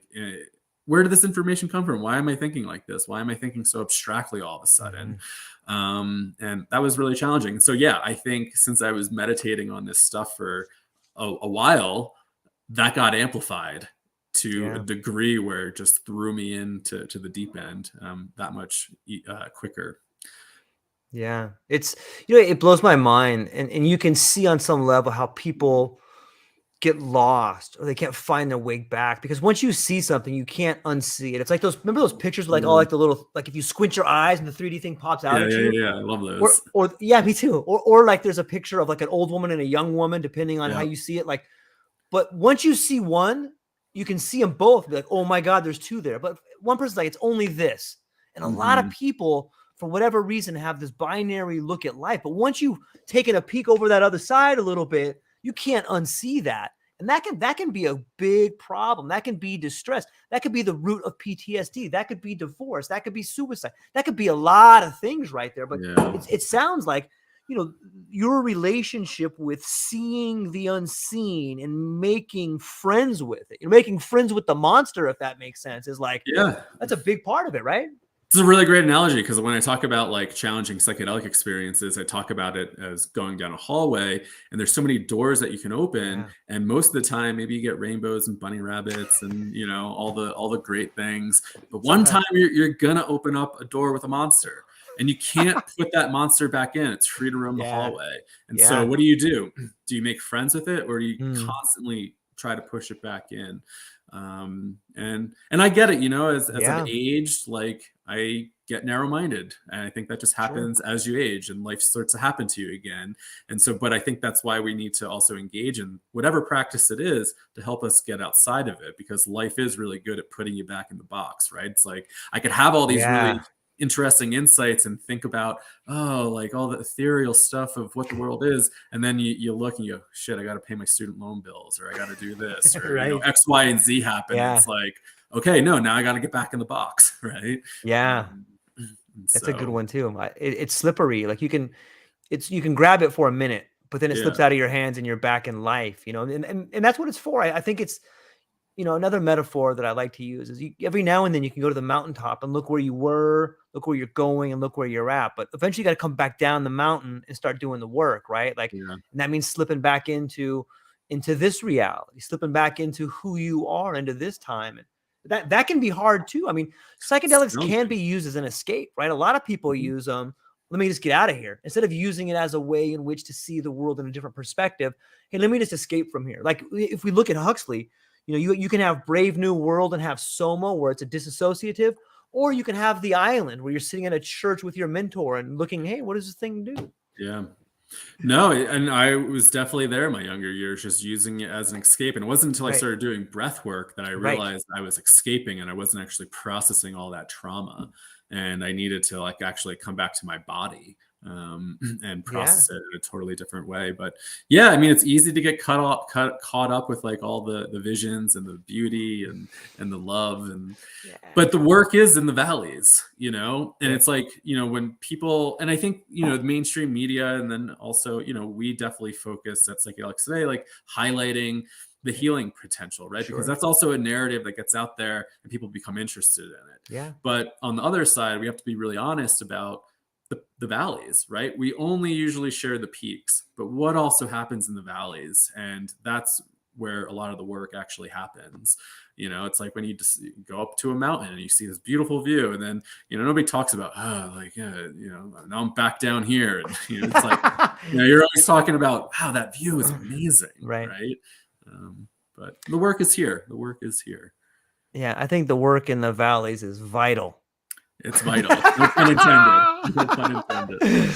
where did this information come from? Why am I thinking like this? Why am I thinking so abstractly all of a sudden? And that was really challenging. So I think since I was meditating on this stuff for a while, that got amplified to a degree where it just threw me into the deep end that much quicker. Yeah, it's, it blows my mind. And you can see on some level how people get lost or they can't find their way back, because once you see something, you can't unsee it. It's like remember those pictures with like all like the little, like if you squint your eyes and the 3D thing pops out at you. Yeah, I love those. Or me too. Or like there's a picture of like an old woman and a young woman, depending on how you see it. Like But once you see one, you can see them both. Be like, oh my God, there's two there. But one person's like, it's only this. And a lot of people, for whatever reason, have this binary look at life. But once you've taken a peek over that other side a little bit, you can't unsee that. And that can be a big problem. That can be distress. That could be the root of PTSD. That could be divorce. That could be suicide. That could be a lot of things right there. But it sounds like, you know, your relationship with seeing the unseen and making friends with it. You're making friends with the monster, if that makes sense, is like, that's a big part of it, right? It's a really great analogy, because when I talk about like challenging psychedelic experiences, I talk about it as going down a hallway and there's so many doors that you can open. And most of the time, maybe you get rainbows and bunny rabbits and, you know, all the great things. But one time you're going to open up a door with a monster and you can't put that monster back in. It's free to roam the hallway. And so what do? Do you make friends with it, or do you constantly try to push it back in? And I get it, you know, as I've aged, like I get narrow-minded, and I think that just happens as you age and life starts to happen to you again. And so, but I think that's why we need to also engage in whatever practice it is to help us get outside of it, because life is really good at putting you back in the box, right? It's like, I could have all these really interesting insights and think about, oh, like all the ethereal stuff of what the world is. And then you look and you go, shit, I got to pay my student loan bills, or I got to do this, or you know, X, Y, and Z happen. It's like, okay, no, now I got to get back in the box. Right. That's a good one too. It's slippery. Like you can grab it for a minute, but then it slips out of your hands and you're back in life, you know, and that's what it's for. I think it's, you know, another metaphor that I like to use is every now and then you can go to the mountaintop and look where you were, look where you're going, and look where you're at. But eventually you got to come back down the mountain and start doing the work, right? Like, and that means slipping back into this reality, slipping back into who you are, into this time. And that can be hard too. I mean, psychedelics can be used as an escape, right? A lot of people use them. Let me just get out of here. Instead of using it as a way in which to see the world in a different perspective. Hey, let me just escape from here. Like if we look at Huxley, you know, you can have Brave New World and have Soma, where it's a disassociative, or you can have The Island, where you're sitting in a church with your mentor and looking, hey, what does this thing do? Yeah. No, and I was definitely there in my younger years, just using it as an escape. And it wasn't until I started doing breath work that I realized I was escaping and I wasn't actually processing all that trauma. And I needed to like actually come back to my body and process it in a totally different way. But yeah, I mean, it's easy to get caught up with like all the visions and the beauty and the love but the work is in the valleys, you know. And it's like, you know, when people, and I think, you know, the mainstream media, and then also, you know, we definitely focus at Psychedelics Today, like highlighting the healing potential, right? Because that's also a narrative that gets out there and people become interested in it. But on the other side, we have to be really honest about the valleys, right? We only usually share the peaks, but what also happens in the valleys? And that's where a lot of the work actually happens. You know, it's like when you just go up to a mountain and you see this beautiful view, and then, you know, nobody talks about, you know, now I'm back down here. And, you know, it's like, you know, you're always talking about, wow, that view is amazing. Right. But the work is here. The work is here. Yeah. I think the work in the valleys is vital. It's vital. No pun intended. No pun intended.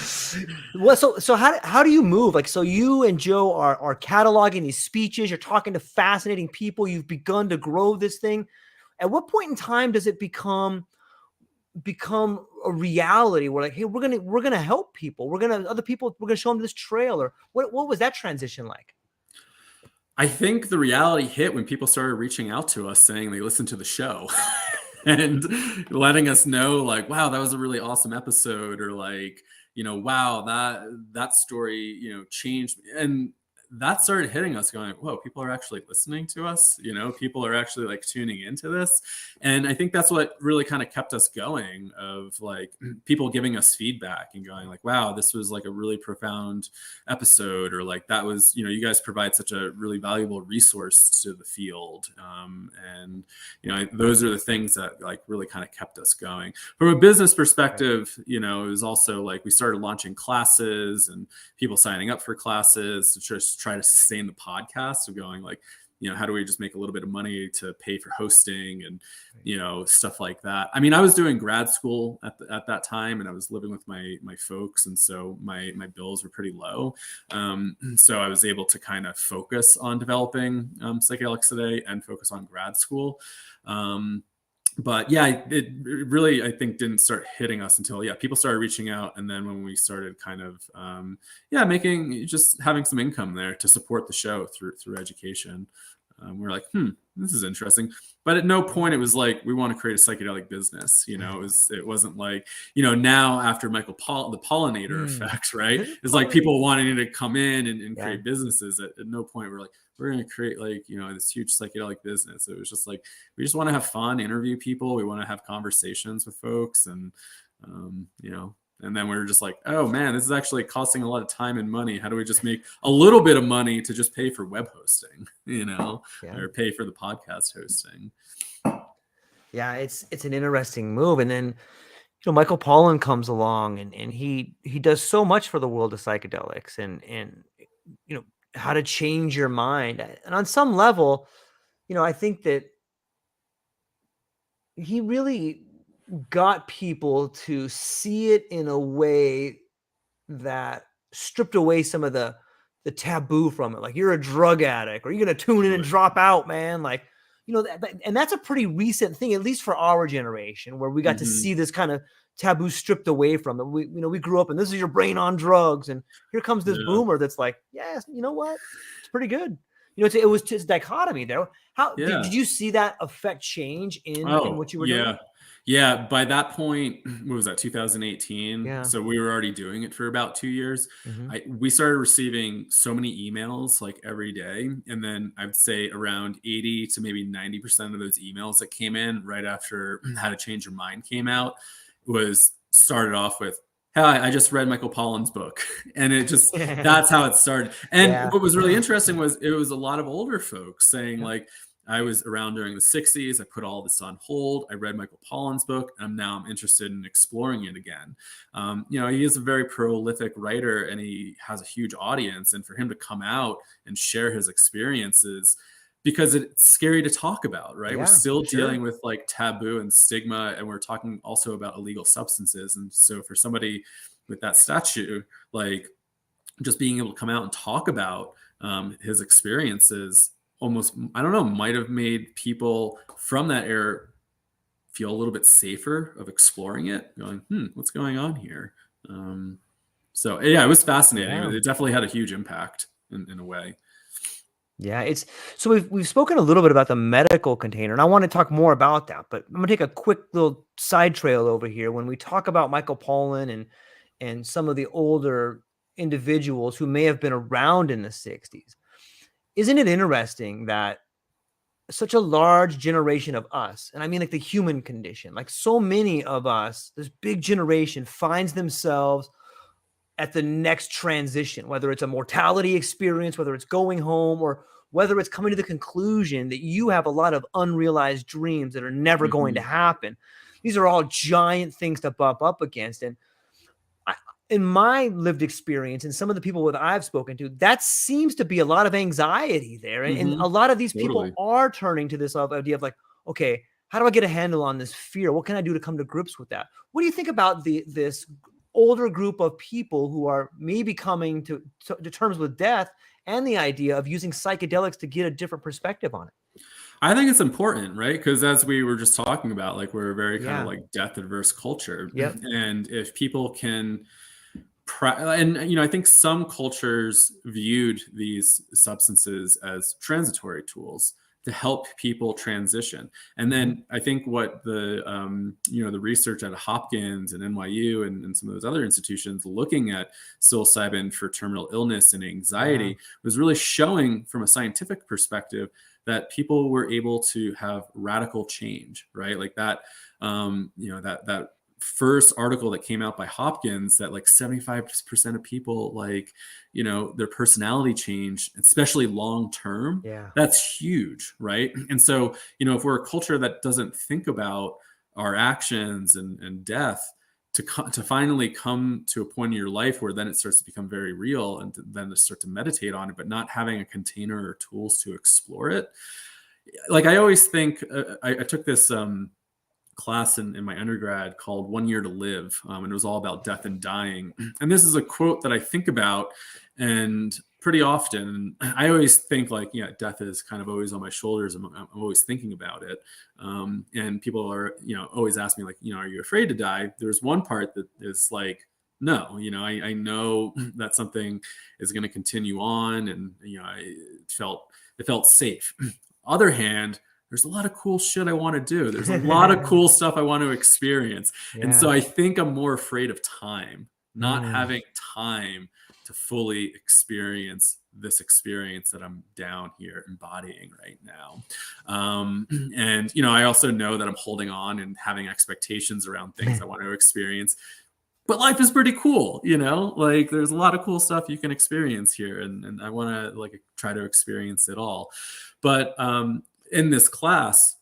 Well, so how do you move? Like, so you and Joe are cataloging these speeches. You're talking to fascinating people. You've begun to grow this thing. At what point in time does it become a reality? We're like, hey, we're gonna help people. We're gonna show them this trail. Or what was that transition like? I think the reality hit when people started reaching out to us saying they listened to the show. And letting us know, like, wow, that was a really awesome episode, or like, you know, wow, that story, you know, changed. And that started hitting us, going, whoa, people are actually listening to us, you know, people are actually like tuning into this. And I think that's what really kind of kept us going, of like people giving us feedback and going like, wow, this was like a really profound episode, or like that was, you know, you guys provide such a really valuable resource to the field. And, you know, those are the things that like really kind of kept us going. From a business perspective, you know, it was also like we started launching classes and people signing up for classes to just try to sustain the podcast. So going like, how do we just make a little bit of money to pay for hosting and, stuff like that. I mean, I was doing grad school at that time, and I was living with my folks. And so my bills were pretty low. So I was able to kind of focus on developing psychedelics today and focus on grad school. But yeah, it really, I think, didn't start hitting us until people started reaching out. And then when we started kind of having some income there to support the show through education, we're like, this is interesting. But at no point it was like, we want to create a psychedelic business. It wasn't like, now after the pollinator effect, right? It's like people wanting to come in and create businesses. At no point we're like, we're going to create this huge psychedelic business. It was just like, we just want to have fun, interview people. We want to have conversations with folks. And, and then we were just like, oh man, this is actually costing a lot of time and money. How do we just make a little bit of money to just pay for web hosting, or pay for the podcast hosting? Yeah, it's an interesting move. And then, Michael Pollan comes along and he does so much for the world of psychedelics and how to change your mind. And on some level, I think that he really got people to see it in a way that stripped away some of the taboo from it. Like, you're a drug addict, or you're going to tune in and drop out, man. Like, and that's a pretty recent thing, at least for our generation, where we got to see this kind of taboo stripped away from it. We grew up and this is your brain on drugs. And here comes this boomer that's like, yes, you know what? It's pretty good. It was just dichotomy there. How did you see that effect change in what you were doing? Yeah. By that point, what was that, 2018? Yeah. So we were already doing it for about 2 years. We started receiving so many emails like every day. And then I'd say around 80 to maybe 90% of those emails that came in right after How to Change Your Mind came out started off with, "Hi, I just read Michael Pollan's book." And it just, that's how it started. And what was really interesting was it was a lot of older folks saying like, I was around during the 60s. I put all this on hold. I read Michael Pollan's book, and now I'm interested in exploring it again. He is a very prolific writer, and he has a huge audience. And for him to come out and share his experiences, because it's scary to talk about, right? We're still dealing with like taboo and stigma, and we're talking also about illegal substances. And so for somebody with that statue, like, just being able to come out and talk about his experiences almost, I don't know, might have made people from that era feel a little bit safer of exploring it, going, what's going on here? So it was fascinating. It definitely had a huge impact in a way. Yeah, so we've spoken a little bit about the medical container, and I want to talk more about that, but I'm gonna take a quick little side trail over here. When we talk about Michael Pollan and some of the older individuals who may have been around in the 60s, isn't it interesting that such a large generation of us, and I mean like the human condition, like so many of us, this big generation finds themselves at the next transition, whether it's a mortality experience, whether it's going home, or whether it's coming to the conclusion that you have a lot of unrealized dreams that are never going to happen. These are all giant things to bump up against. And in my lived experience and some of the people that I've spoken to, that seems to be a lot of anxiety there. And a lot of these people are turning to this idea of like, okay, how do I get a handle on this fear? What can I do to come to grips with that? What do you think about this older group of people who are maybe coming to terms with death and the idea of using psychedelics to get a different perspective on it? I think it's important, right? Because as we were just talking about, like, we're a very kind of like death adverse culture. And if people can, I think some cultures viewed these substances as transitory tools to help people transition. And then I think what the research at Hopkins and NYU and some of those other institutions looking at psilocybin for terminal illness and anxiety was really showing from a scientific perspective that people were able to have radical change, right? Like that, that first article that came out by Hopkins, that like 75% of people, like, their personality changed, especially long-term. That's huge. Right. And so, if we're a culture that doesn't think about our actions and death, to finally come to a point in your life where then it starts to become very real, and then to start to meditate on it, but not having a container or tools to explore it. Like I always think, I took this class in my undergrad called 1 Year to Live, and it was all about death and dying. And this is a quote that I think about and pretty often. I always think like, yeah, death is kind of always on my shoulders. I'm always thinking about it. And people are, always ask me like, are you afraid to die? There's one part that is like, no, I know that something is going to continue on, and, it felt safe. Other hand, there's a lot of cool shit I want to do. There's a lot of cool stuff I want to experience. Yeah. And so I think I'm more afraid of time, not having time to fully experience this experience that I'm down here embodying right now. And, I also know that I'm holding on and having expectations around things I want to experience. But life is pretty cool, like there's a lot of cool stuff you can experience here. And I want to like try to experience it all. But in this class,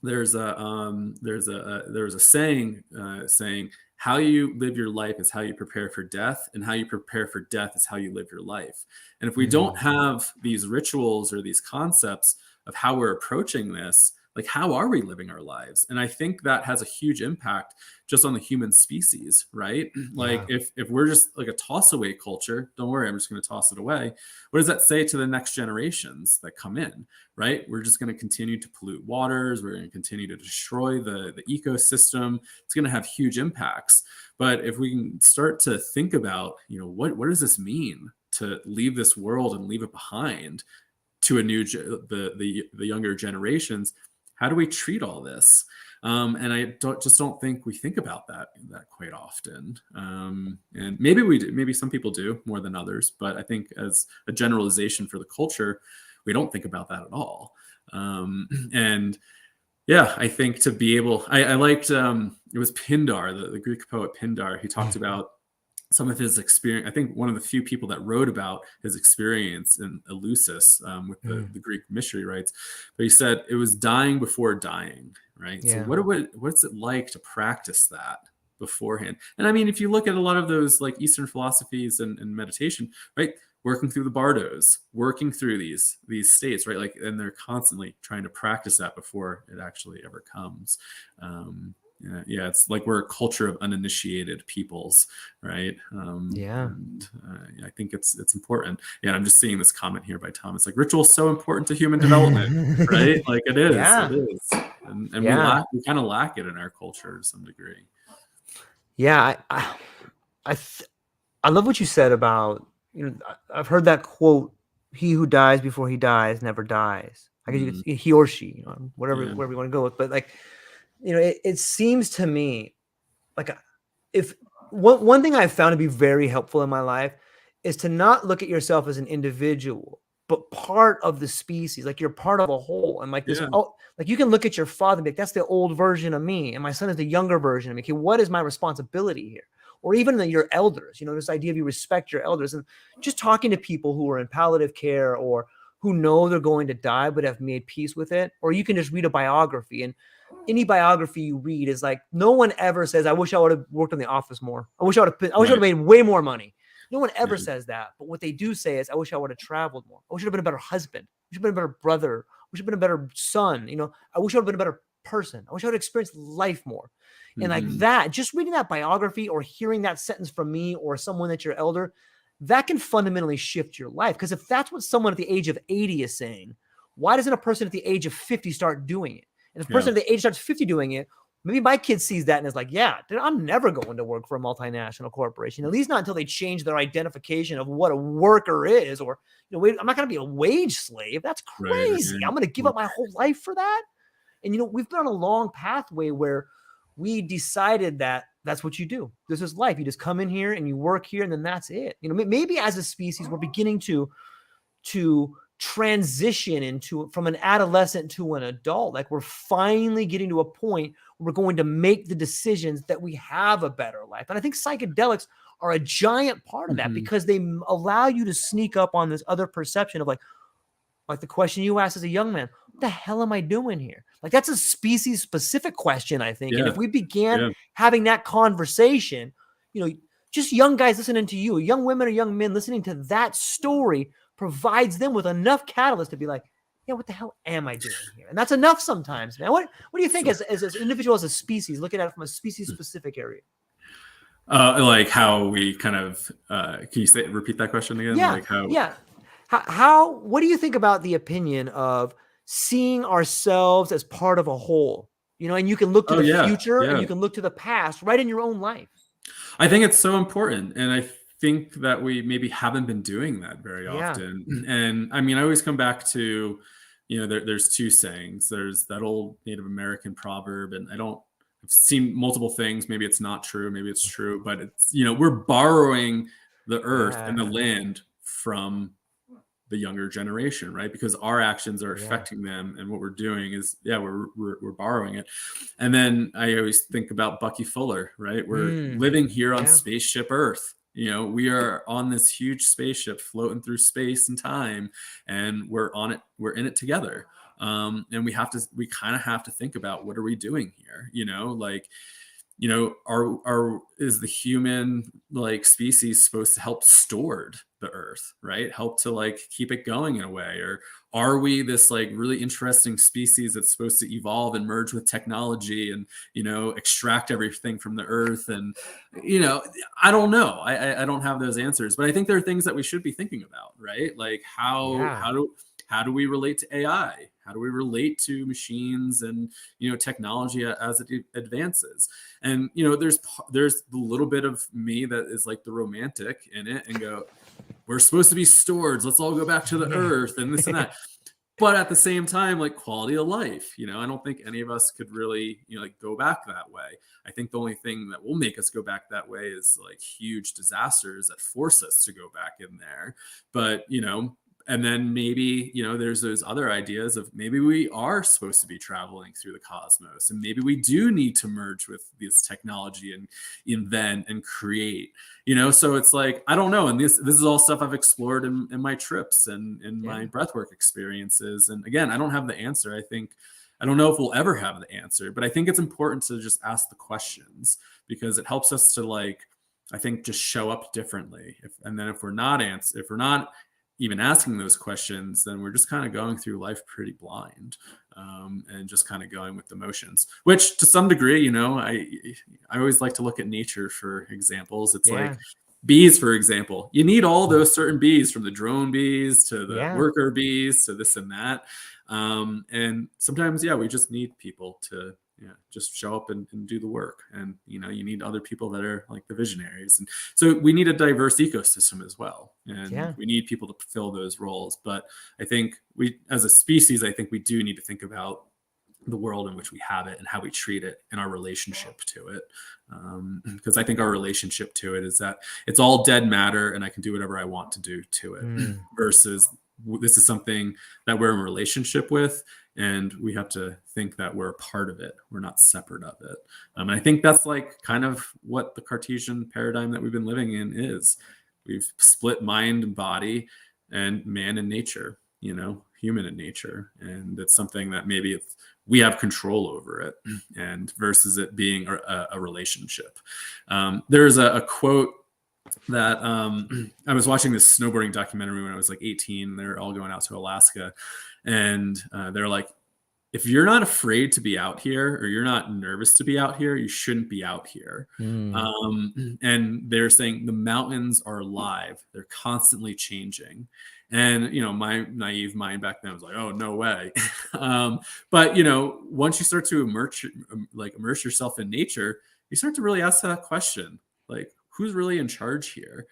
there was a saying saying how you live your life is how you prepare for death, and how you prepare for death is how you live your life. And if we don't have these rituals or these concepts of how we're approaching this, like how are we living our lives? And I think that has a huge impact just on the human species, right? Like if we're just like a toss away culture, don't worry, I'm just going to toss it away. What does that say to the next generations that come in, right? We're just going to continue to pollute waters. We're going to continue to destroy the ecosystem. It's going to have huge impacts. But if we can start to think about, what does this mean to leave this world and leave it behind to a new, the younger generations? How do we treat all this? And I don't think we think about that quite often. And maybe we do. Maybe some people do more than others. But I think as a generalization for the culture, we don't think about that at all. And yeah, I think to be able, I liked, it was Pindar, the Greek poet Pindar. He talked about some of his experience. I think one of the few people that wrote about his experience in Eleusis with the Greek mystery rites. But he said it was dying before dying, right? Yeah. So what's it like to practice that beforehand? And I mean, if you look at a lot of those like Eastern philosophies and meditation, right? Working through the bardos, working through these states, right? Like, and they're constantly trying to practice that before it actually ever comes. Yeah, it's like we're a culture of uninitiated peoples, right? And I think it's important. Yeah, I'm just seeing this comment here by Tom. It's like ritual is so important to human development, right? Like it is. Yeah. It is, and we kind of lack it in our culture to some degree. Yeah, I love what you said about, I've heard that quote: "He who dies before he dies never dies." I guess it's he or she, whatever you want to go with, but like. It seems to me like if one thing I've found to be very helpful in my life is to not look at yourself as an individual, but part of the species. Like you're part of a whole. And like this, like you can look at your father and be like, that's the old version of me. And my son is the younger version of me. Okay, what is my responsibility here? Or even your elders, this idea of you respect your elders, and just talking to people who are in palliative care or who know they're going to die, but have made peace with it. Or you can just read a biography, and any biography you read is like, no one ever says, I wish I would have worked in the office more. I wish I would have made way more money. No one ever says that. But what they do say is, I wish I would have traveled more. I wish I would have been a better husband. I wish I would have been a better brother. I wish I would have been a better son. I wish I would have been a better person. I wish I would have experienced life more. And like that, just reading that biography or hearing that sentence from me or someone that's your elder, that can fundamentally shift your life. Because if that's what someone at the age of 80 is saying, why doesn't a person at the age of 50 start doing it? And if a person at the age starts 50 doing it, maybe my kid sees that and is like, yeah, dude, I'm never going to work for a multinational corporation, at least not until they change their identification of what a worker is. Or, I'm not going to be a wage slave. That's crazy. Right. I'm going to give up my whole life for that. And, we've been on a long pathway where we decided that that's what you do. This is life. You just come in here and you work here, and then that's it. Maybe as a species, we're beginning to transition from an adolescent to an adult. Like we're finally getting to a point where we're going to make the decisions that we have a better life. And I think psychedelics are a giant part of that, because they allow you to sneak up on this other perception of like the question you asked as a young man, the hell am I doing here? Like, that's a species specific question, I think. And Yeah. if we began Yeah. having that conversation, just young guys listening to you, young women or young men listening to that story provides them with enough catalyst to be like, yeah, what the hell am I doing here? And that's enough sometimes, man. What do you think as an individual, as a species, looking at it from a species specific area? Like how we kind of, can you repeat that question again? Yeah. Like how, Yeah. What do you think about the opinion of seeing ourselves as part of a whole, and you can look to the future and you can look to the past right in your own life? I think it's so important. And I think that we maybe haven't been doing that very often. And I mean, I always come back to, there's two sayings. There's that old Native American proverb, and I've seen multiple things. Maybe it's not true, maybe it's true, but it's, we're borrowing the earth and the land from the younger generation, right? Because our actions are affecting them, and what we're doing is, we're borrowing it. And then I always think about Bucky Fuller, right? We're living here on spaceship Earth. We are on this huge spaceship floating through space and time, and we're in it together. And we kind of have to think about, what are we doing here? Is the human species supposed to help steward the earth, right? Help to keep it going in a way? Or are we this really interesting species that's supposed to evolve and merge with technology and, extract everything from the earth? And, I don't know. I don't have those answers, but I think there are things that we should be thinking about, right? Like how do we relate to AI? How do we relate to machines and, technology as it advances? And, there's the little bit of me that is the romantic in it and go, we're supposed to be stewards. Let's all go back to the earth and this and that. But at the same time, quality of life, I don't think any of us could really, go back that way. I think the only thing that will make us go back that way is huge disasters that force us to go back in there. But, and then maybe, there's those other ideas of maybe we are supposed to be traveling through the cosmos, and maybe we do need to merge with this technology and invent and create, so it's I don't know. And this is all stuff I've explored in my trips and in my breathwork experiences. And again, I don't have the answer. I don't know if we'll ever have the answer, but I think it's important to just ask the questions, because it helps us to I think just show up differently. And then if we're not even asking those questions, then we're just kind of going through life pretty blind, and just kind of going with the motions, which to some degree, I always like to look at nature for examples. It's bees, for example. You need all those certain bees, from the drone bees to the worker bees to this and that. And sometimes, we just need people to just show up and do the work. And, you need other people that are the visionaries. And so we need a diverse ecosystem as well. And we need people to fill those roles. But I think as a species, I think we do need to think about the world in which we have it and how we treat it and our relationship to it. Because I think our relationship to it is that it's all dead matter and I can do whatever I want to do to it, versus this is something that we're in a relationship with, and we have to think that we're a part of it. We're not separate of it. And I think that's kind of what the Cartesian paradigm that we've been living in is. We've split mind and body, and man and nature, human and nature. And it's something that maybe we have control over it, and versus it being a relationship. There's a quote that I was watching this snowboarding documentary when I was 18. They're all going out to Alaska, and they're like, if you're not afraid to be out here, or you're not nervous to be out here, you shouldn't be out here. And they're saying the mountains are alive. They're constantly changing. And, my naive mind back then was like, oh, no way. But, once you start to immerse yourself in nature, you start to really ask that question, who's really in charge here?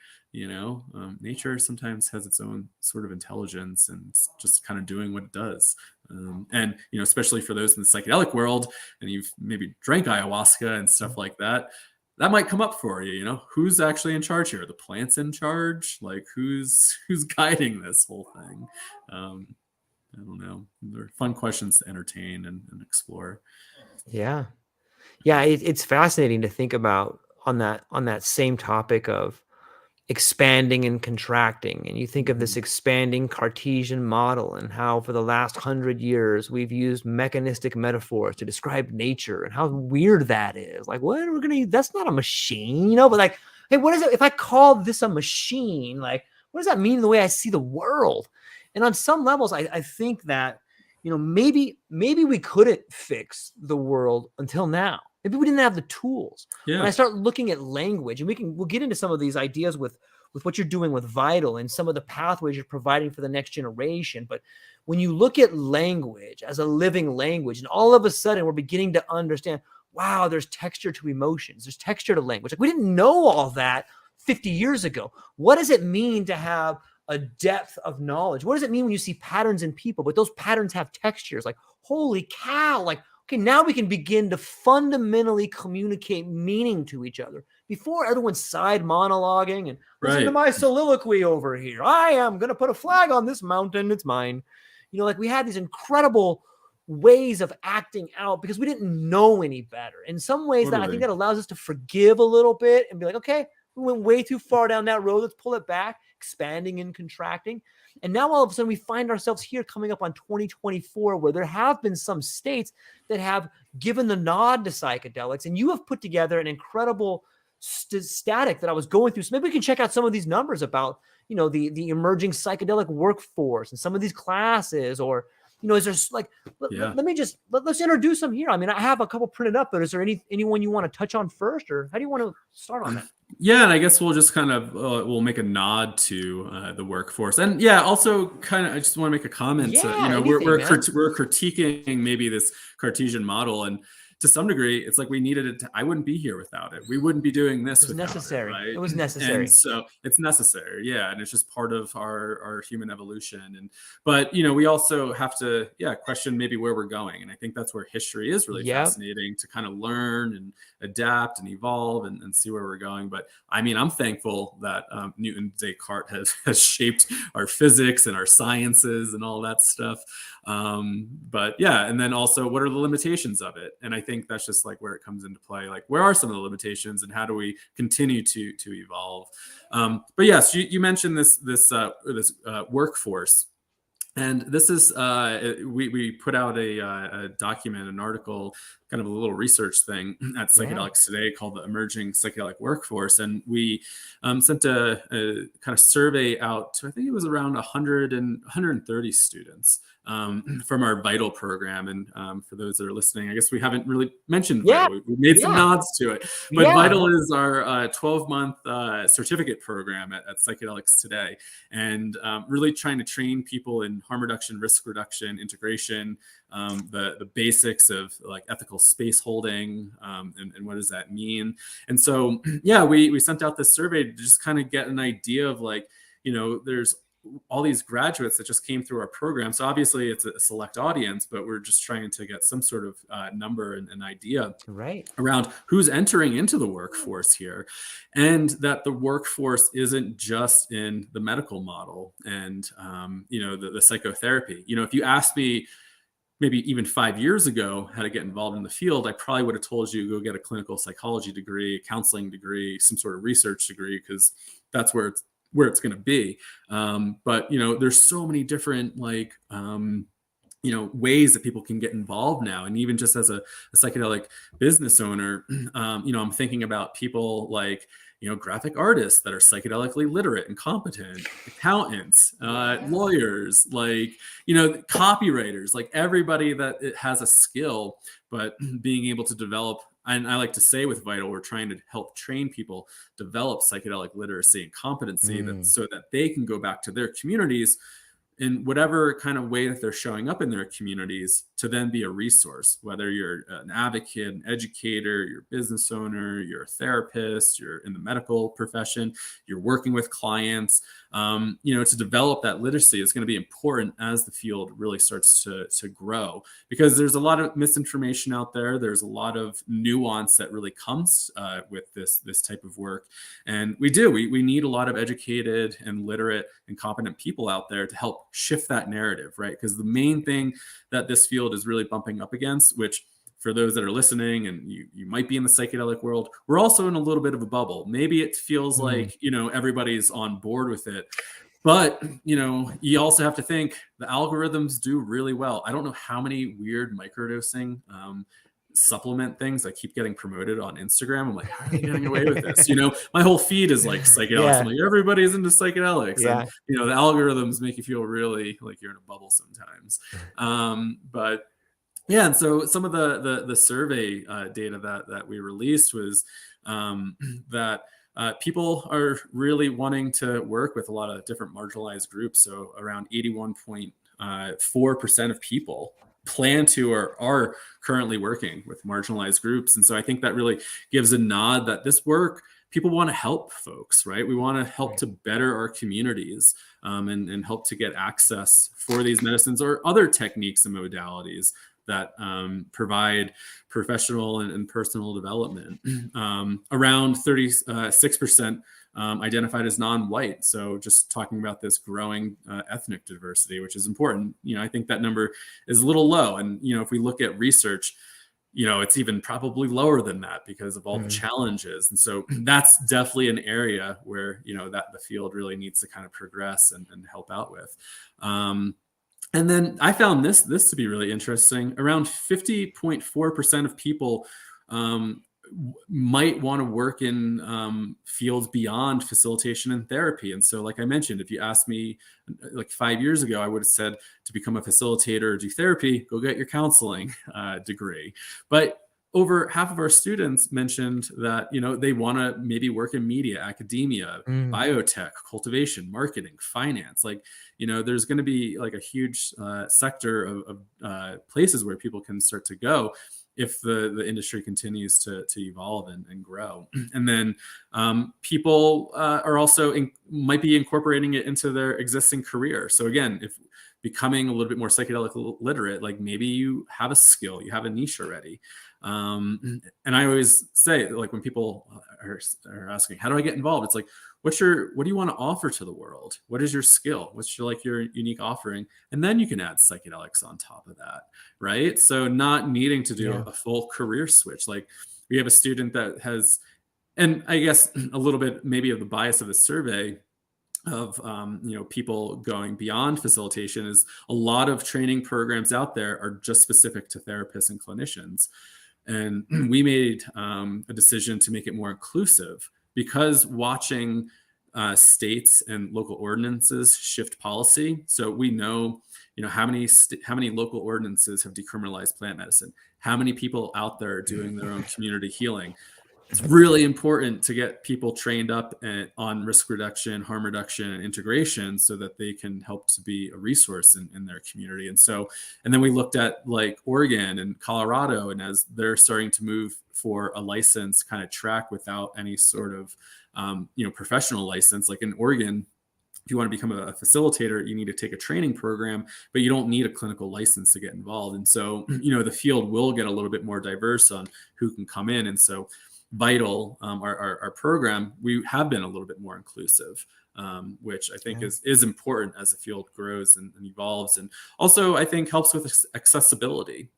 Nature sometimes has its own sort of intelligence, and it's just kind of doing what it does. And, especially for those in the psychedelic world, and you've maybe drank ayahuasca and stuff like that, that might come up for you. Who's actually in charge here? Are the plants in charge? Who's guiding this whole thing? I don't know. They're fun questions to entertain and explore. Yeah. It's fascinating to think about on that same topic of, expanding and contracting. And you think of this expanding Cartesian model and how for the last 100 years, we've used mechanistic metaphors to describe nature and how weird that is. Like, what we're going to, that's not a machine, you know, but like, hey, what is it? If I call this a machine, like, what does that mean in the way I see the world? And on some levels, I think that, you know, maybe we couldn't fix the world until now. Maybe we didn't have the tools. Yeah. When I start looking at language, and we'll get into some of these ideas with what you're doing with Vital and some of the pathways you're providing for the next generation. But when you look at language as a living language, and all of a sudden we're beginning to understand, wow, there's texture to emotions, there's texture to language. Like, we didn't know all that 50 years ago. What does it mean to have a depth of knowledge? What does it mean when you see patterns in people, but those patterns have textures? Like, holy cow, like, okay, now we can begin to fundamentally communicate meaning to each other. Before, everyone's side monologuing and listen to my soliloquy over here. I am going to put a flag on this mountain. It's mine. You know, like, we had these incredible ways of acting out because we didn't know any better. In some ways, that I think that allows us to forgive a little bit and be like, okay, we went way too far down that road. Let's pull it back, expanding and contracting. And now all of a sudden we find ourselves here coming up on 2024, where there have been some states that have given the nod to psychedelics. And you have put together an incredible static that I was going through. So maybe we can check out some of these numbers about, you know, the emerging psychedelic workforce and some of these classes, or, you know, is there like, let's introduce them here. I mean, I have a couple printed up, but is there anyone you want to touch on first, or how do you want to start on that? Yeah, and I guess we'll just kind of we'll make a nod to the workforce, and also kind of I just want to make a comment. Yeah, you know, we're critiquing maybe this Cartesian model, and to some degree, it's like we needed it. I wouldn't be here without it. We wouldn't be doing this. It was necessary. Right? It was necessary. And so it's necessary. Yeah. And it's just part of our human evolution. But, you know, we also have to, question maybe where we're going. And I think that's where history is really fascinating, to kind of learn and adapt and evolve and see where we're going. But I mean, I'm thankful that Newton Descartes has shaped our physics and our sciences and all that stuff. But yeah, and then also, what are the limitations of it? And I think that's just like where it comes into play. Like, where are some of the limitations, and how do we continue to evolve? But yes, you mentioned this workforce. And this is, we put out a document, an article, kind of a little research thing at Psychedelics Today called the Emerging Psychedelic Workforce. And we sent a kind of survey out to, I think it was around 130 students from our Vital program. And for those that are listening, I guess we haven't really mentioned Vital. We made some nods to it. But Vital is our 12-month certificate program at Psychedelics Today. And really trying to train people in harm reduction, risk reduction, integration, the basics of like ethical space holding, and what does that mean? And so, we sent out this survey to just kind of get an idea of, like, you know, there's all these graduates that just came through our program. So obviously it's a select audience, but we're just trying to get some sort of number and an idea around who's entering into the workforce here. And that the workforce isn't just in the medical model and, the psychotherapy. You know, if you asked me maybe even 5 years ago how to get involved in the field, I probably would have told you go get a clinical psychology degree, a counseling degree, some sort of research degree, because that's where it's going to be. But, you know, there's so many different ways that people can get involved now. And even just as a psychedelic business owner, I'm thinking about people like, graphic artists that are psychedelically literate and competent, accountants, lawyers, copywriters, like everybody that it has a skill, but being able to develop. And I like to say with Vital, we're trying to help train people develop psychedelic literacy and competency so that they can go back to their communities in whatever kind of way that they're showing up in their communities to then be a resource, whether you're an advocate, an educator, you're a business owner, you're a therapist, you're in the medical profession, you're working with clients, to develop that literacy is going to be important as the field really starts to grow, because there's a lot of misinformation out there. There's a lot of nuance that really comes with this type of work. And we need a lot of educated and literate and competent people out there to help shift that narrative, right? Because the main thing that this field is really bumping up against, which for those that are listening and you might be in the psychedelic world, we're also in a little bit of a bubble. Maybe it feels like, everybody's on board with it. But, you also have to think the algorithms do really well. I don't know how many weird microdosing supplement things I keep getting promoted on Instagram. I'm like, how are they getting away with this? My whole feed is like psychedelics. I'm like, everybody's into psychedelics. And, the algorithms make you feel really like you're in a bubble sometimes. But yeah, and so some of the survey data that we released was that people are really wanting to work with a lot of different marginalized groups. So around 81.4% of people plan to or are currently working with marginalized groups. And so I think that really gives a nod that this work, people want to help folks, right? We want to help to better our communities and help to get access for these medicines or other techniques and modalities that provide professional and personal development. Around 36% identified as non-white. So just talking about this growing ethnic diversity, which is important. I think that number is a little low. And, if we look at research, it's even probably lower than that because of all the challenges. And so that's definitely an area where, that the field really needs to kind of progress and help out with. And then I found this to be really interesting. Around 50.4% of people might want to work in fields beyond facilitation and therapy. And so, like I mentioned, if you asked me like 5 years ago, I would have said to become a facilitator or do therapy, go get your counseling degree. But over half of our students mentioned that, they want to maybe work in media, academia, biotech, cultivation, marketing, finance. Like, there's going to be like a huge sector of places where people can start to go if the industry continues to evolve and grow. And then people are also might be incorporating it into their existing career. So again, if becoming a little bit more psychedelic literate, like maybe you have a skill, you have a niche already. And I always say, like, when people are asking, how do I get involved? It's like, what do you want to offer to the world? What is your skill? What's your unique offering? And then you can add psychedelics on top of that, right? So not needing to do a full career switch. Like, we have a student that has, and I guess a little bit maybe of the bias of the survey of people going beyond facilitation is a lot of training programs out there are just specific to therapists and clinicians. And we made a decision to make it more inclusive because watching states and local ordinances shift policy. So we know, how many local ordinances have decriminalized plant medicine, how many people out there are doing their own community healing. It's really important to get people trained up on risk reduction, harm reduction, and integration so that they can help to be a resource in their community. And then we looked at like Oregon and Colorado, and as they're starting to move for a license kind of track without any sort of, professional license, like in Oregon, if you want to become a facilitator, you need to take a training program, but you don't need a clinical license to get involved. And so, the field will get a little bit more diverse on who can come in. And so Vital, our program, we have been a little bit more inclusive, which I think is important as the field grows and evolves, and also I think helps with accessibility.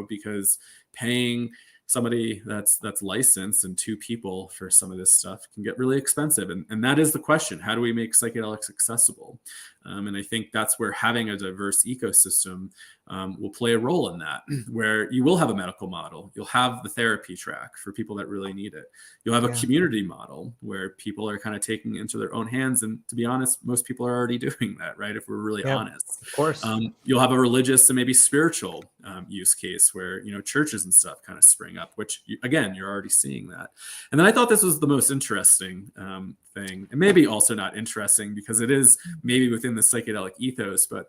Because paying somebody that's licensed and 2 people for some of this stuff can get really expensive, and that is the question: how do we make psychedelics accessible? And I think that's where having a diverse ecosystem will play a role in that, where you will have a medical model, you'll have the therapy track for people that really need it, you'll have a community model where people are kind of taking it into their own hands, and to be honest, most people are already doing that, right? If we're really honest, of course. You'll have a religious and maybe spiritual use case where churches and stuff kind of spring up, which again, you're already seeing that. And then I thought this was the most interesting thing, and maybe also not interesting because it is maybe within the psychedelic ethos, but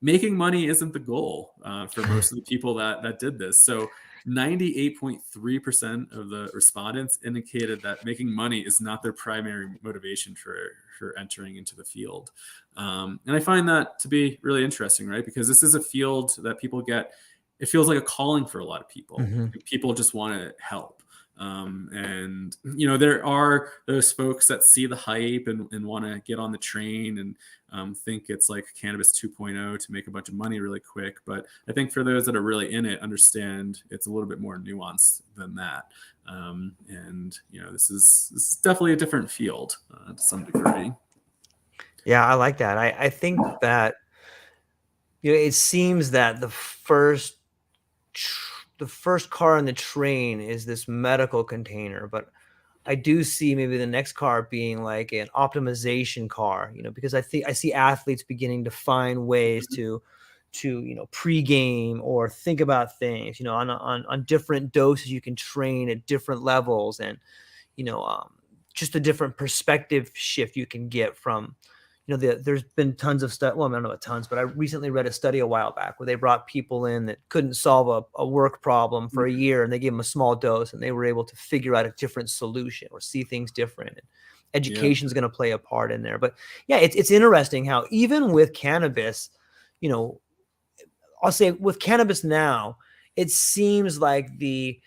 making money isn't the goal for most of the people that did this. So 98.3% of the respondents indicated that making money is not their primary motivation for entering into the field. And I find that to be really interesting, right? Because this is a field that people get, it feels like a calling for a lot of people. People just want to help. And there are those folks that see the hype and want to get on the train and think it's like cannabis 2.0 to make a bunch of money really quick. But I think for those that are really in it, understand it's a little bit more nuanced than that. And this is definitely a different field to some degree. Yeah, I like that. I think that it seems that the first car in the train is this medical container, but I do see maybe the next car being like an optimization car, because I see athletes beginning to find ways to pregame or think about things, on different doses. You can train at different levels, and just a different perspective shift you can get from, there's been tons of stuff. Well, I don't know about tons, but I recently read a study a while back where they brought people in that couldn't solve a work problem for a year, and they gave them a small dose, and they were able to figure out a different solution or see things different. And education is going to play a part in there. But yeah, it's interesting how even with cannabis, I'll say with cannabis now, it seems like the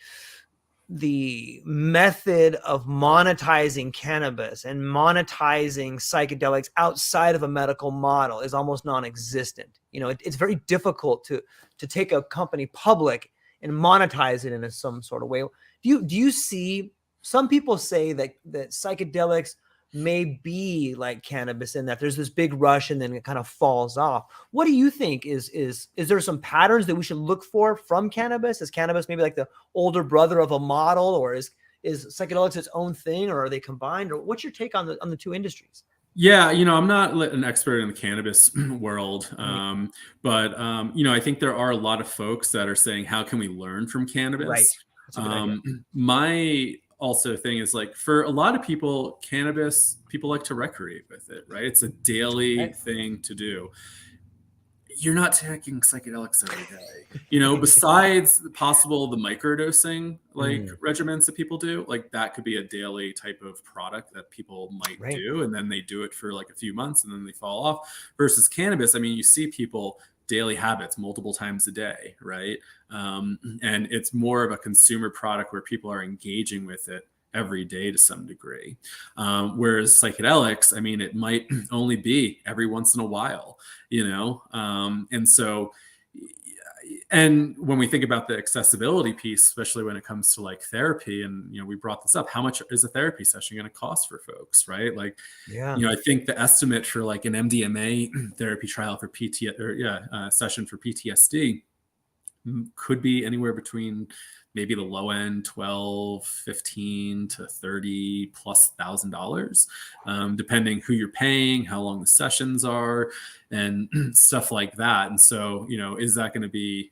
method of monetizing cannabis and monetizing psychedelics outside of a medical model is almost non-existent. It's very difficult to take a company public and monetize it in some sort of way. Do you see, some people say that psychedelics may be like cannabis in that there's this big rush and then it kind of falls off. What do you think? Is there some patterns that we should look for from cannabis? Is cannabis maybe like the older brother of a model, or is psychedelics its own thing, or are they combined? Or what's your take on the two industries? Yeah, I'm not an expert in the cannabis world, but I think there are a lot of folks that are saying, how can we learn from cannabis? Right. That's a good idea. My also thing is, like, for a lot of people, cannabis, people like to recreate with it, right? It's a daily thing to do. You're not taking psychedelics every day, besides the microdosing regimens that people do. Like, that could be a daily type of product that people might do, and then they do it for like a few months and then they fall off. Versus cannabis, I mean, you see people daily habits multiple times a day, right? And it's more of a consumer product where people are engaging with it every day to some degree. Whereas psychedelics, I mean, it might only be every once in a while, and so, and when we think about the accessibility piece, especially when it comes to like therapy, and we brought this up, how much is a therapy session going to cost for folks, right? Like, I think the estimate for like an MDMA therapy trial for session for PTSD could be anywhere between maybe the low end $12, $15 to $30,000+, depending who you're paying, how long the sessions are, and stuff like that. And so, is that going to be,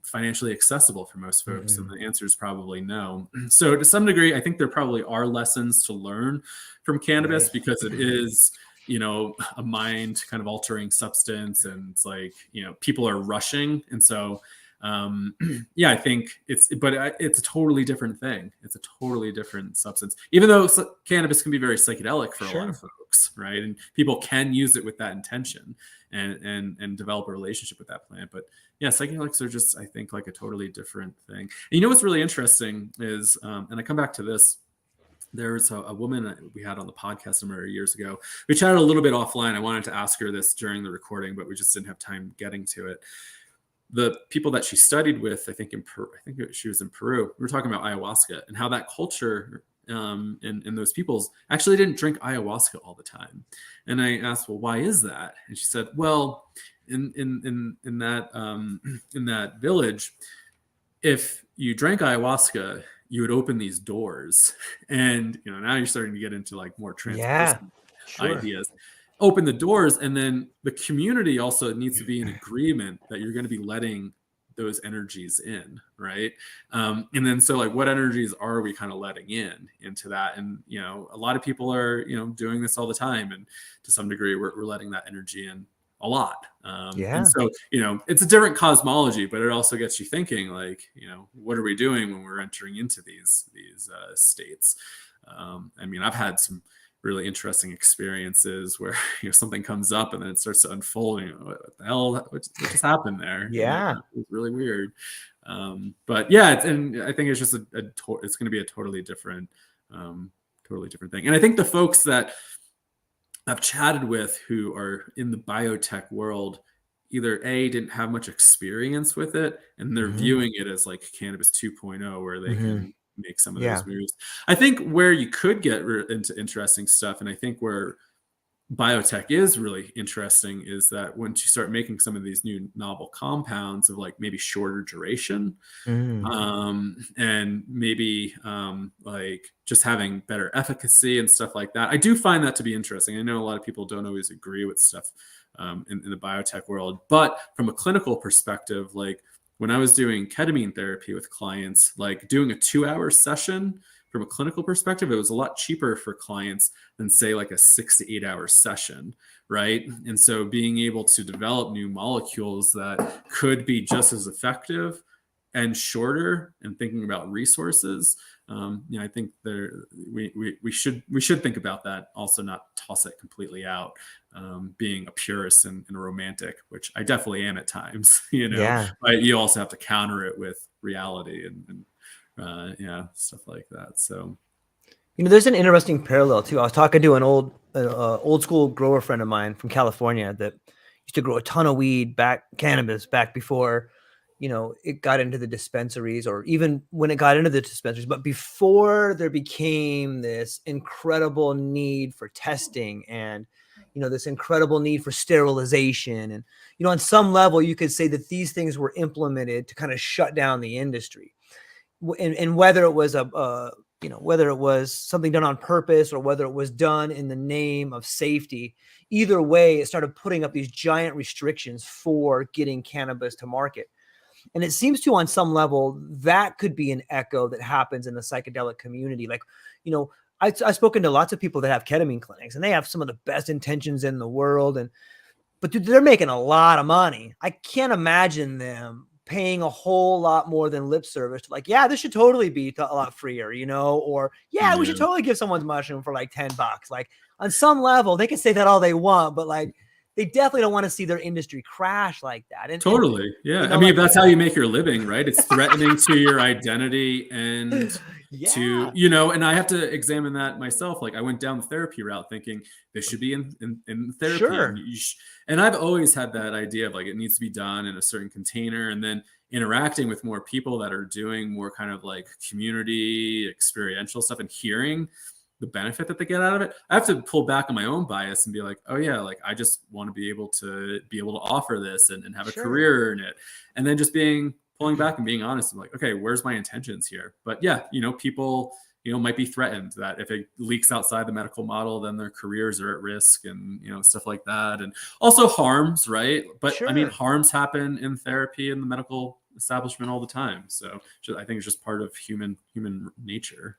financially accessible for most folks? And the answer is probably no. So to some degree, I think there probably are lessons to learn from cannabis, because it is, a mind kind of altering substance, and it's like, people are rushing. And so, I think it's a totally different thing. It's a totally different substance, even though cannabis can be very psychedelic for a lot of folks, right? And people can use it with that intention and develop a relationship with that plant. But yeah, psychedelics are just, I think, like a totally different thing. And what's really interesting is, and I come back to this, there's a woman that we had on the podcast a number of years ago. We chatted a little bit offline. I wanted to ask her this during the recording, but we just didn't have time getting to it. The people that she studied with, I think she was in Peru. We were talking about ayahuasca and how that culture and those peoples actually didn't drink ayahuasca all the time. And I asked, well, why is that? And she said, well, in that village, if you drank ayahuasca, you would open these doors. And now you're starting to get into like more transpersonal ideas. Open the doors, and then the community also needs to be in agreement that you're going to be letting those energies in, right? And then so, like, what energies are we kind of letting into that? And a lot of people are doing this all the time, and to some degree we're letting that energy in a lot. And so it's a different cosmology, but it also gets you thinking, like, what are we doing when we're entering into these states? I mean, I've had some really interesting experiences where something comes up and then it starts to unfold. What the hell? What just happened there? Yeah, it's really weird. But yeah, and I think it's just it's going to be a totally different thing. And I think the folks that I've chatted with who are in the biotech world, either A, didn't have much experience with it, and they're Hmm. viewing it as like cannabis 2.0, where they Hmm. can make some of Yeah. those moves. I think where you could get into interesting stuff, and I think where biotech is really interesting, is that once you start making some of these new novel compounds of like maybe shorter duration, Mm. and maybe like just having better efficacy and stuff like that. I do find that to be interesting. I know a lot of people don't always agree with stuff in the biotech world, but from a clinical perspective, like when I was doing ketamine therapy with clients, like doing a 2-hour session from a clinical perspective, it was a lot cheaper for clients than say like a 6 to 8 hour session, right? And so being able to develop new molecules that could be just as effective and shorter, and thinking about resources, I think we should think about that also, not toss it completely out, being a purist and a romantic, which I definitely am at times, Yeah. but you also have to counter it with reality and yeah, stuff like that. So There's an interesting parallel too. I was talking to an old school grower friend of mine from California that used to grow a ton of cannabis back before, it got into the dispensaries, or even when it got into the dispensaries, but before there became this incredible need for testing and, this incredible need for sterilization. And, on some level, you could say that these things were implemented to kind of shut down the industry. And whether it was whether it was something done on purpose or whether it was done in the name of safety, either way, it started putting up these giant restrictions for getting cannabis to market. And it seems to, on some level, that could be an echo that happens in the psychedelic community. Like, I've spoken to lots of people that have ketamine clinics, and they have some of the best intentions in the world. But dude, they're making a lot of money. I can't imagine them paying a whole lot more than lip service to, like, yeah, this should totally be a lot freer, or yeah, we should yeah. totally give someone's mushroom for like $10. Like, on some level, they can say that all they want, but like, they definitely don't want to see their industry crash like that. And Totally. Yeah. I mean, like, if that's how you make your living, right? It's threatening to your identity and yeah, and I have to examine that myself. Like I went down the therapy route thinking this should be in therapy. And sure, and I've always had that idea of like, it needs to be done in a certain container, and then interacting with more people that are doing more kind of like community experiential stuff and hearing the benefit that they get out of it. I have to pull back on my own bias and be like, oh yeah, like I just want to be able to offer this and have a sure. career in it. And then just pulling back and being honest and like, okay, where's my intentions here? But yeah, people, might be threatened that if it leaks outside the medical model, then their careers are at risk and, stuff like that. And also harms, right? But I mean, Sure. harms happen in therapy and the medical establishment all the time. So I think it's just part of human nature.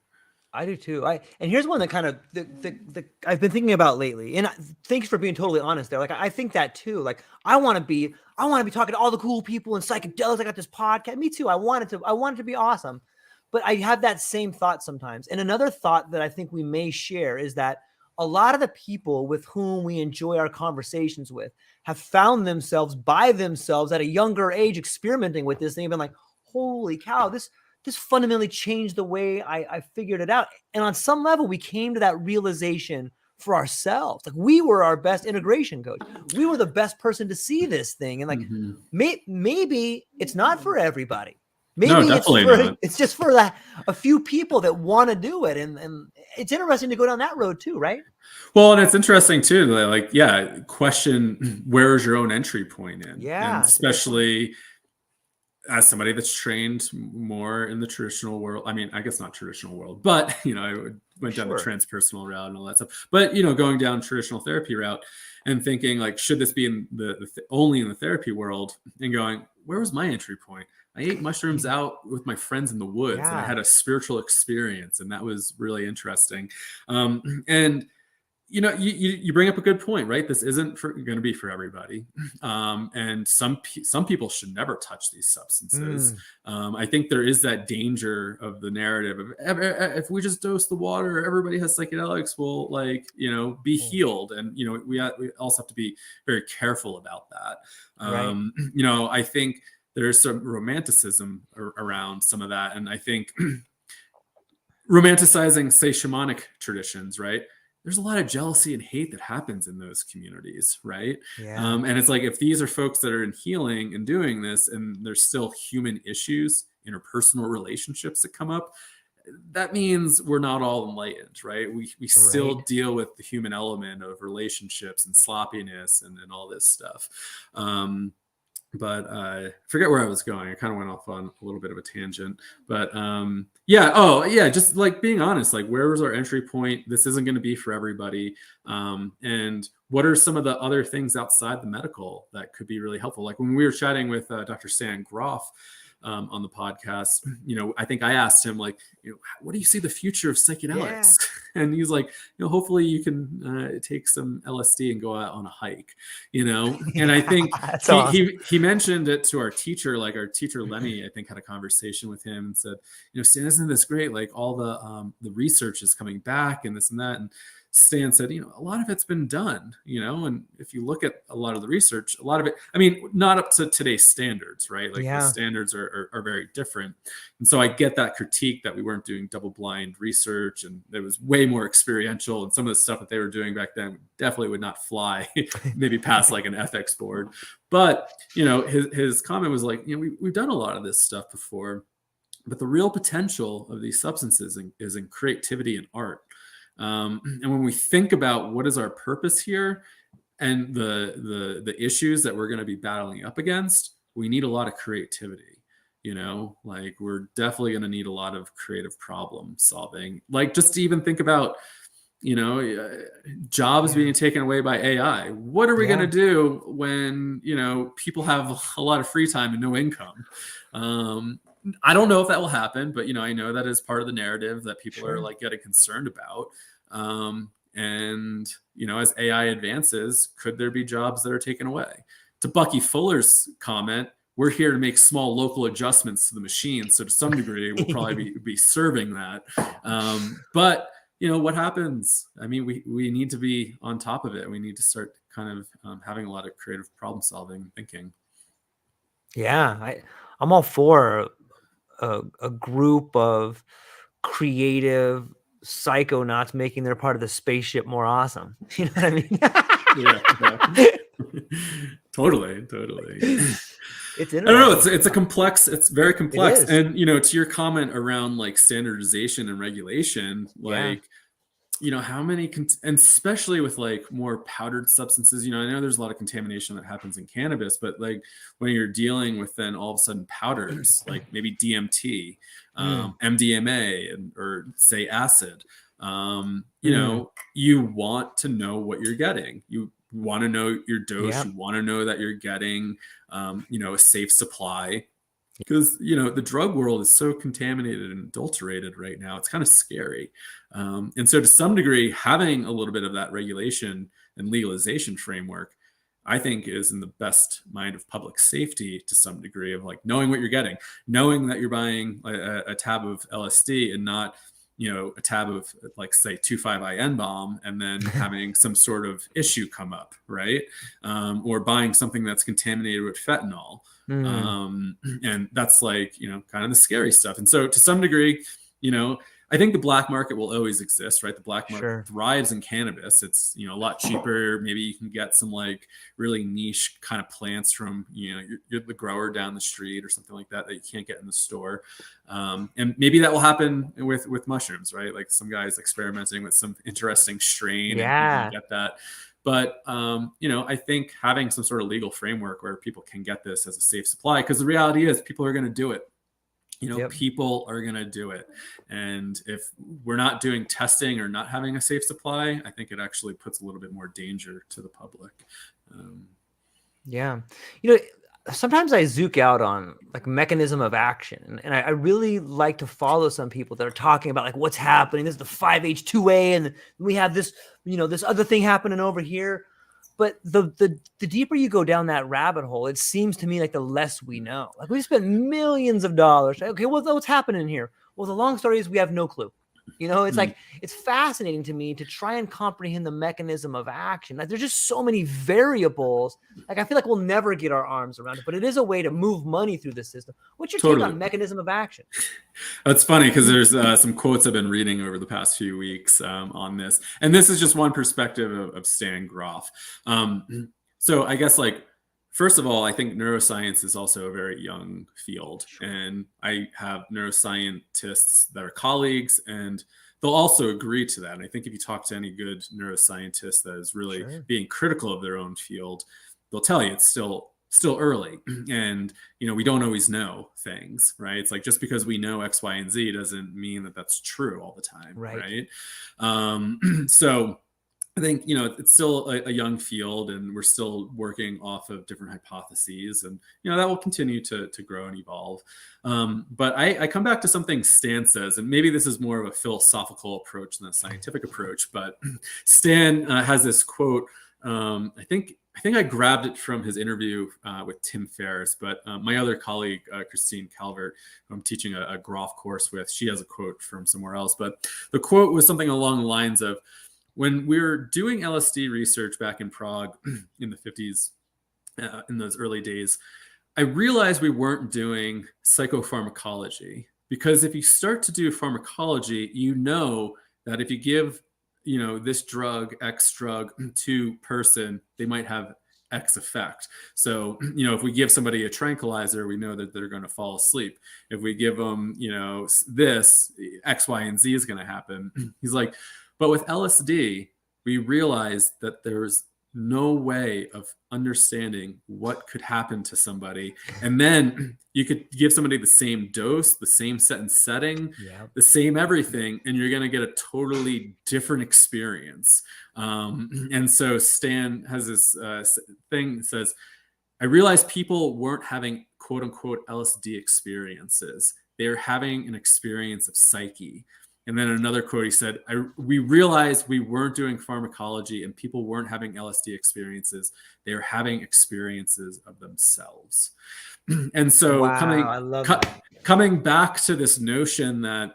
I do too. And here's one that kind of the I've been thinking about lately. And thanks for being totally honest there. Like, I think that too. Like, I want to be talking to all the cool people and psychedelics. I got this podcast. Me too. I want it to be awesome. But I have that same thought sometimes. And another thought that I think we may share is that a lot of the people with whom we enjoy our conversations with have found themselves by themselves at a younger age experimenting with this thing. They've been like, holy cow, this fundamentally changed the way I figured it out. And on some level, we came to that realization for ourselves. Like, we were our best integration coach. We were the best person to see this thing. And like, maybe it's not for everybody. Maybe No, definitely not. it's just for a few people that want to do it. And it's interesting to go down that road too, right? Well, and it's interesting too, like, yeah, question where is your own entry point in? Yeah. And especially as somebody that's trained more in the traditional world. I mean, I guess not traditional world, but I went down the transpersonal route and all that stuff. But going down traditional therapy route and thinking like, should this be in only in the therapy world? And going, where was my entry point? I ate mushrooms out with my friends in the woods, and I had a spiritual experience, and that was really interesting. And you bring up a good point, right? This isn't going to be for everybody. And some people should never touch these substances. I think there is that danger of the narrative of if we just dose the water, everybody has psychedelics, will be healed. And, we also have to be very careful about that. I think there's some romanticism around some of that. And I think romanticizing, say, shamanic traditions, right? there's a lot of jealousy and hate that happens in those communities, right? Yeah. And it's like, if these are folks that are in healing and doing this, and there's still human issues, interpersonal relationships that come up, that means we're not all enlightened, right? We still deal with the human element of relationships and sloppiness and all this stuff. But I forget where I was going. I kind of went off on a little bit of a tangent, but yeah. Oh yeah. Just like being honest, like, where was our entry point? This isn't going to be for everybody. And what are some of the other things outside the medical that could be really helpful? Like when we were chatting with Dr. Stan Groff on the podcast, I think I asked him, like, what do you see the future of psychedelics? Yeah. And he's like, hopefully you can take some LSD and go out on a hike, and I think he mentioned it to our teacher, like our teacher, Lenny, I think had a conversation with him and said, Stan, isn't this great? Like all the research is coming back and this and that. And Stan said, a lot of it's been done, and if you look at a lot of the research, a lot of it, I mean, not up to today's standards, right? Like the standards are very different. And so I get that critique that we weren't doing double-blind research and it was way more experiential, and some of the stuff that they were doing back then definitely would not fly, maybe past like an ethics board. But, his comment was like, we've done a lot of this stuff before, but the real potential of these substances is in creativity and art. And when we think about what is our purpose here and the issues that we're going to be battling up against, we need a lot of creativity, like we're definitely going to need a lot of creative problem solving. Like just to even think about, jobs being taken away by AI. What are we going to do when, people have a lot of free time and no income? I don't know if that will happen, but I know that is part of the narrative that people are like getting concerned about. And as AI advances, could there be jobs that are taken away? To Bucky Fuller's comment, we're here to make small local adjustments to the machine. So to some degree, we'll probably be serving that. But what happens? I mean, we need to be on top of it. We need to start kind of having a lot of creative problem solving thinking. Yeah, I'm all for a group of creative psychonauts making their part of the spaceship more awesome. You know what I mean? Yeah. Totally. It's interesting. I don't know. It's very complex. And, to your comment around like standardization and regulation, like, how many, and especially with like more powdered substances, I know there's a lot of contamination that happens in cannabis, but like when you're dealing with then all of a sudden powders, like maybe DMT, MDMA, or say acid, you want to know what you're getting. You want to know your dose. You want to know that you're getting, a safe supply. Because, the drug world is so contaminated and adulterated right now. It's kind of scary. And so to some degree, having a little bit of that regulation and legalization framework, I think is in the best mind of public safety to some degree, of like knowing what you're getting, knowing that you're buying a tab of LSD and not, a tab of like say 2,5-IN bomb and then having some sort of issue come up, right? Or buying something that's contaminated with fentanyl. And that's like, kind of the scary stuff. And so to some degree, I think the black market will always exist, right? The black market thrives in cannabis. It's, a lot cheaper. Maybe you can get some like really niche kind of plants from, you're the grower down the street or something like that you can't get in the store. And maybe that will happen with mushrooms, right? Like some guys experimenting with some interesting strain and get that. But, I think having some sort of legal framework where people can get this as a safe supply, because the reality is people are going to do it. People are going to do it. And if we're not doing testing or not having a safe supply, I think it actually puts a little bit more danger to the public. Sometimes I zook out on like mechanism of action. And I really like to follow some people that are talking about like what's happening. This is the 5-H2A and we have this, this other thing happening over here. But the deeper you go down that rabbit hole, it seems to me like the less we know. Like we spent millions of dollars. Okay, what's happening here? Well, the long story is we have no clue. It's like, it's fascinating to me to try and comprehend the mechanism of action. Like, there's just so many variables. Like, I feel like we'll never get our arms around it, but it is a way to move money through the system. What's your take on mechanism of action? That's funny, because there's some quotes I've been reading over the past few weeks on this. And this is just one perspective of Stan Groff. So I guess, like, first of all, I think neuroscience is also a very young field. And I have neuroscientists that are colleagues, and they'll also agree to that. And I think if you talk to any good neuroscientist that is really being critical of their own field, they'll tell you it's still early. And, we don't always know things, right? It's like, just because we know X, Y, and Z doesn't mean that that's true all the time, right? So I think, it's still a young field, and we're still working off of different hypotheses, and, that will continue to grow and evolve. But I come back to something Stan says, and maybe this is more of a philosophical approach than a scientific approach, but Stan has this quote. I think I grabbed it from his interview with Tim Ferriss, but my other colleague, Christine Calvert, who I'm teaching a Groff course with, she has a quote from somewhere else. But the quote was something along the lines of, when we were doing LSD research back in Prague in the 50s, in those early days, I realized we weren't doing psychopharmacology, because if you start to do pharmacology, that if you give, this drug, X drug, to person, they might have X effect. So, if we give somebody a tranquilizer, we know that they're going to fall asleep. If we give them, this, X, Y, and Z is going to happen. He's like, but with LSD, we realized that there's no way of understanding what could happen to somebody. And then you could give somebody the same dose, the same set and setting, the same everything, and you're going to get a totally different experience. And so Stan has this thing that says, I realized people weren't having quote unquote LSD experiences. They're having an experience of psyche. And then another quote, he said, we realized we weren't doing pharmacology and people weren't having LSD experiences. They were having experiences of themselves. And so coming back to this notion that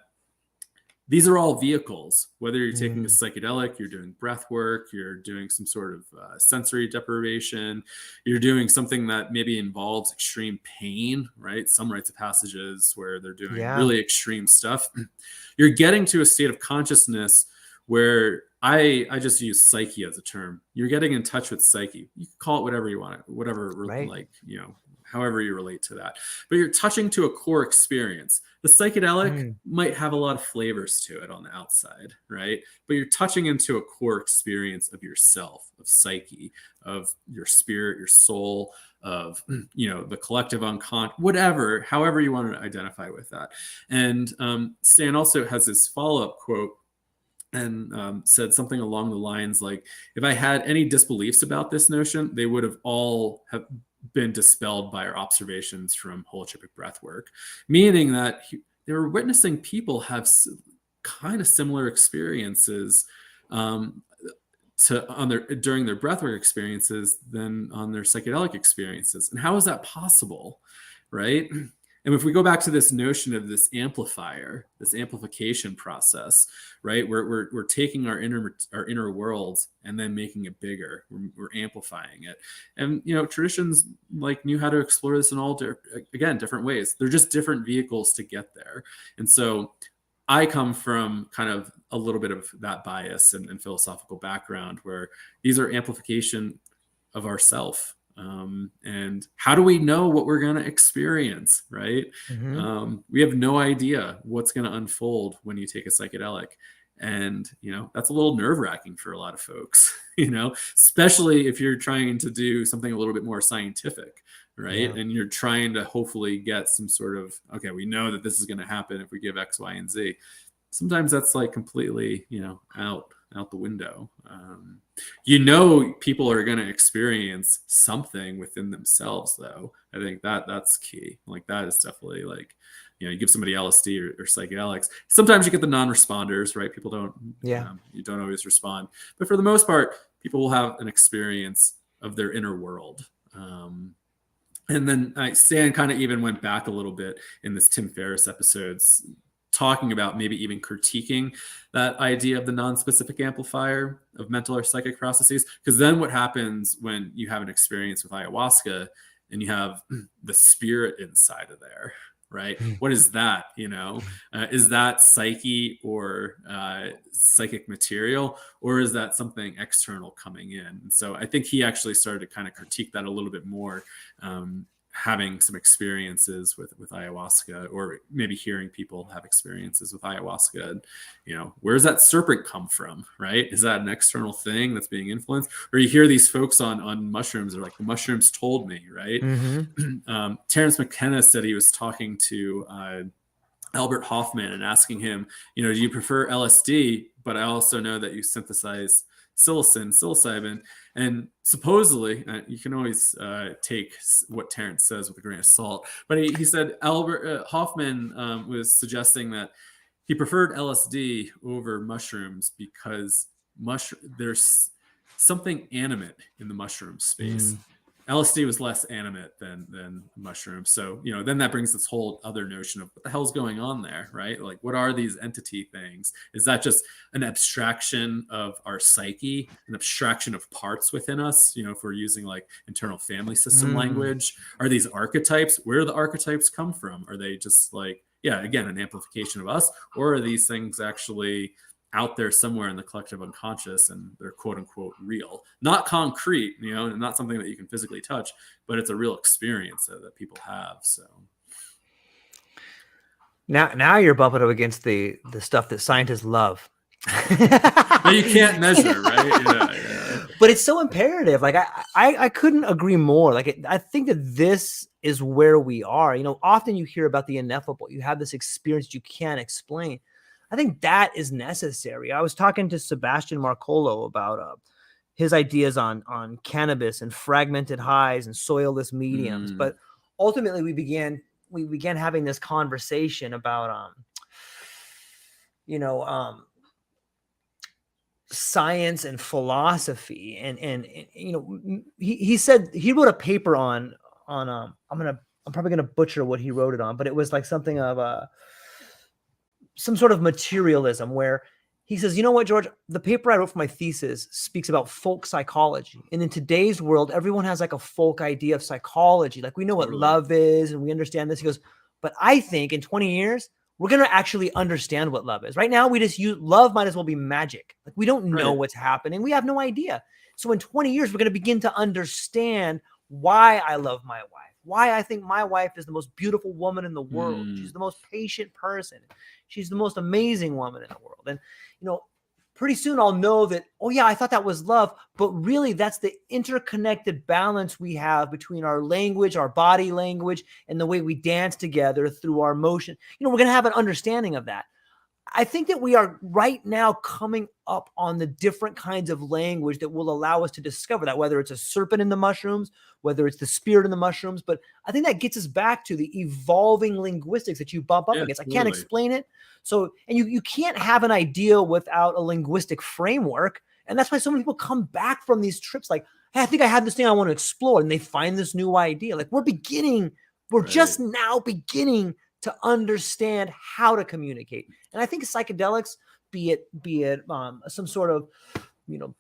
these are all vehicles, whether you're taking a psychedelic, you're doing breath work, you're doing some sort of sensory deprivation, you're doing something that maybe involves extreme pain, right? Some rites of passages where they're doing really extreme stuff. You're getting to a state of consciousness where I just use psyche as a term. You're getting in touch with psyche. You can call it whatever you want, however you relate to that. But you're touching to a core experience. The psychedelic might have a lot of flavors to it on the outside, right? But you're touching into a core experience of yourself, of psyche, of your spirit, your soul, of, the collective unconscious, whatever, however you want to identify with that. And Stan also has this follow-up quote and said something along the lines like, if I had any disbeliefs about this notion, they would have all been dispelled by our observations from holotropic breathwork, meaning that they were witnessing people have kind of similar experiences during their breathwork experiences than on their psychedelic experiences. And how is that possible, right? And if we go back to this notion of this amplifier, this amplification process, right? We're taking our inner worlds and then making it bigger. We're amplifying it. And, traditions knew how to explore this in all different ways. They're just different vehicles to get there. And so I come from kind of a little bit of that bias and philosophical background where these are amplification of ourself. And how do we know what we're going to experience, right? We have no idea what's going to unfold when you take a psychedelic. And, that's a little nerve-wracking for a lot of folks, especially if you're trying to do something a little bit more scientific, right? And you're trying to hopefully get some sort of, okay, we know that this is going to happen if we give X, Y, and Z. Sometimes that's completely, out the window. People are going to experience something within themselves, though. I think that's key. That is definitely you give somebody LSD or psychedelics. Sometimes you get the non-responders, right? People don't, you don't always respond. But for the most part, people will have an experience of their inner world. And then Stan kind of even went back a little bit in this Tim Ferriss episodes, talking about maybe even critiquing that idea of the non-specific amplifier of mental or psychic processes. Because then what happens when you have an experience with ayahuasca and you have the spirit inside of there, right? What is that? Is that psyche or psychic material, or is that something external coming in? And so I think he actually started to kind of critique that a little bit more, having some experiences with ayahuasca, or maybe hearing people have experiences with ayahuasca. And, where does that serpent come from, right? Is that an external thing that's being influenced? Or you hear these folks on mushrooms, they're like, the mushrooms told me, right? Terence McKenna said he was talking to Albert Hoffman and asking him, do you prefer LSD? But I also know that you synthesize psilocybin, and supposedly, you can always take what Terence says with a grain of salt, but he said Albert Hoffman was suggesting that he preferred LSD over mushrooms because there's something animate in the mushroom space. LSD was less animate than mushrooms. So, then that brings this whole other notion of what the hell's going on there, right? Like, what are these entity things? Is that just an abstraction of our psyche, an abstraction of parts within us? If we're using like internal family system language, are these archetypes? Where do the archetypes come from? Are they just like, again, an amplification of us? Or are these things actually out there somewhere in the collective unconscious, and they're quote unquote real, not concrete, and not something that you can physically touch, but it's a real experience that people have. So now you're bumping up against the stuff that scientists love. That you can't measure, right? Yeah. But it's so imperative. Like I couldn't agree more. Like I think that this is where we are. Often you hear about the ineffable. You have this experience you can't explain. I think that is necessary. I was talking to Sebastian Marcolo about his ideas on cannabis and fragmented highs and soilless mediums. But ultimately, we began having this conversation about science and philosophy, and he said he wrote a paper on I'm probably gonna butcher what he wrote it on, but it was like something of some sort of materialism, where he says, you know what, George, the paper I wrote for my thesis speaks about folk psychology. And in today's world, everyone has like a folk idea of psychology. Like we know what love is and we understand this. He goes, but I think in 20 years, we're going to actually understand what love is. Right now, we just use love might as well be magic. Like we don't know what's happening. We have no idea. So in 20 years, we're going to begin to understand why I love my wife, why I think my wife is the most beautiful woman in the world. She's the most patient person. She's the most amazing woman in the world. And, pretty soon I'll know that, oh yeah, I thought that was love, but really that's the interconnected balance we have between our language, our body language, and the way we dance together through our motion. We're going to have an understanding of that. I think that we are right now coming up on the different kinds of language that will allow us to discover that, whether it's a serpent in the mushrooms, whether it's the spirit in the mushrooms. But I think that gets us back to the evolving linguistics that you bump up against. I can't explain it. So, and you can't have an idea without a linguistic framework. And that's why so many people come back from these trips like, hey, I think I have this thing I want to explore. And they find this new idea. Like we're just now beginning to understand how to communicate. And I think psychedelics, be it some sort of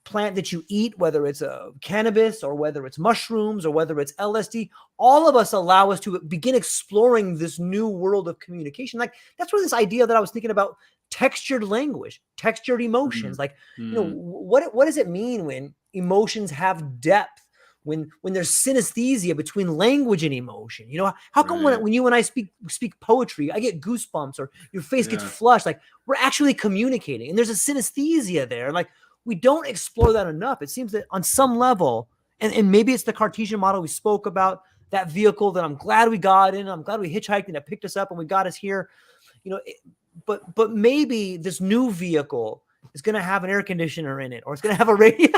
plant that you eat, whether it's a cannabis or whether it's mushrooms or whether it's LSD, all of us allow us to begin exploring this new world of communication. Like that's where this idea that I was thinking about textured language, textured emotions, what does it mean when emotions have depth? When there's synesthesia between language and emotion, how come when you and I speak poetry, I get goosebumps or your face gets flushed? Like we're actually communicating, and there's a synesthesia there. Like we don't explore that enough. It seems that on some level, and maybe it's the Cartesian model we spoke about, that vehicle that I'm glad we got in. I'm glad we hitchhiked and it picked us up and we got us here. But maybe this new vehicle is going to have an air conditioner in it, or it's going to have a radio.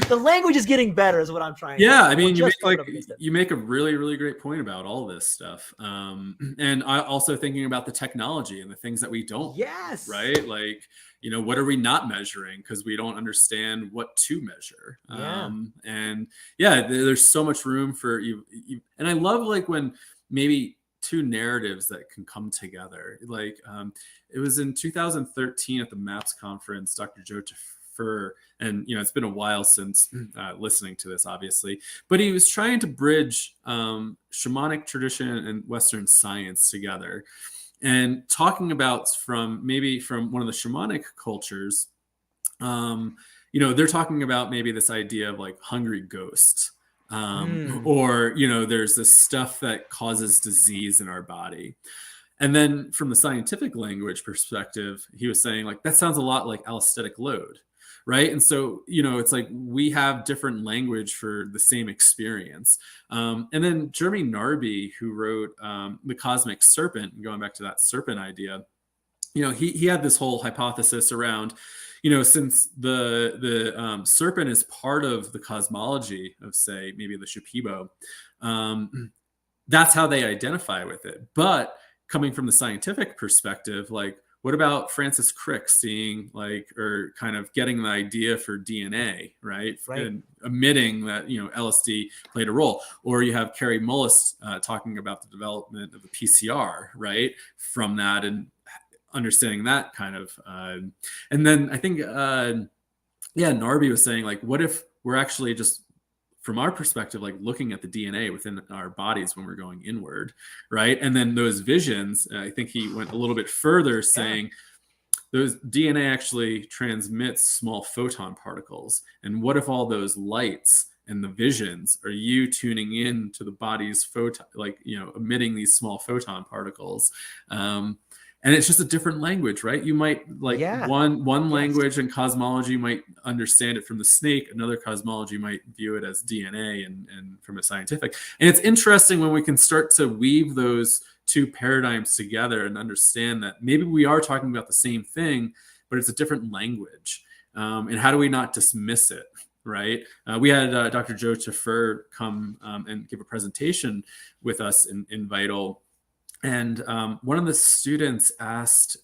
The language is getting better is what I'm trying to say. I mean, you make a really, really great point about all this stuff. And I also thinking about the technology and the things that we don't, right? Like, what are we not measuring? Because we don't understand what to measure. And there's so much room for you. And I love like when maybe two narratives that can come together. Like it was in 2013 at the MAPS conference, Dr. Joe Tafur, and it's been a while since listening to this, obviously, but he was trying to bridge shamanic tradition and Western science together, and talking about from one of the shamanic cultures. They're talking about maybe this idea of like hungry ghosts, or there's this stuff that causes disease in our body. And then from the scientific language perspective, he was saying like that sounds a lot like allostatic load, right? And so it's like we have different language for the same experience. And then Jeremy Narby, who wrote The Cosmic Serpent, going back to that serpent idea, he had this whole hypothesis around, since the serpent is part of the cosmology of, say, maybe the Shipibo, that's how they identify with it. But coming from the scientific perspective, like, what about Francis Crick seeing or kind of getting the idea for DNA, right? And admitting that, LSD played a role. Or you have Carrie Mullis talking about the development of the PCR, right? From that, and understanding that kind of, and then I think, Narby was saying like, what if we're actually just, from our perspective, like looking at the DNA within our bodies when we're going inward, right? And then those visions, I think he went a little bit further, saying those DNA actually transmits small photon particles. And what if all those lights and the visions are you tuning in to the body's photon, emitting these small photon particles? And it's just a different language, right? You might one language and cosmology might understand it from the snake. Another cosmology might view it as DNA and from a scientific. And it's interesting when we can start to weave those two paradigms together and understand that maybe we are talking about the same thing, but it's a different language. And how do we not dismiss it? Right. We had Dr. Joe Tafur come and give a presentation with us in Vital. And one of the students asked,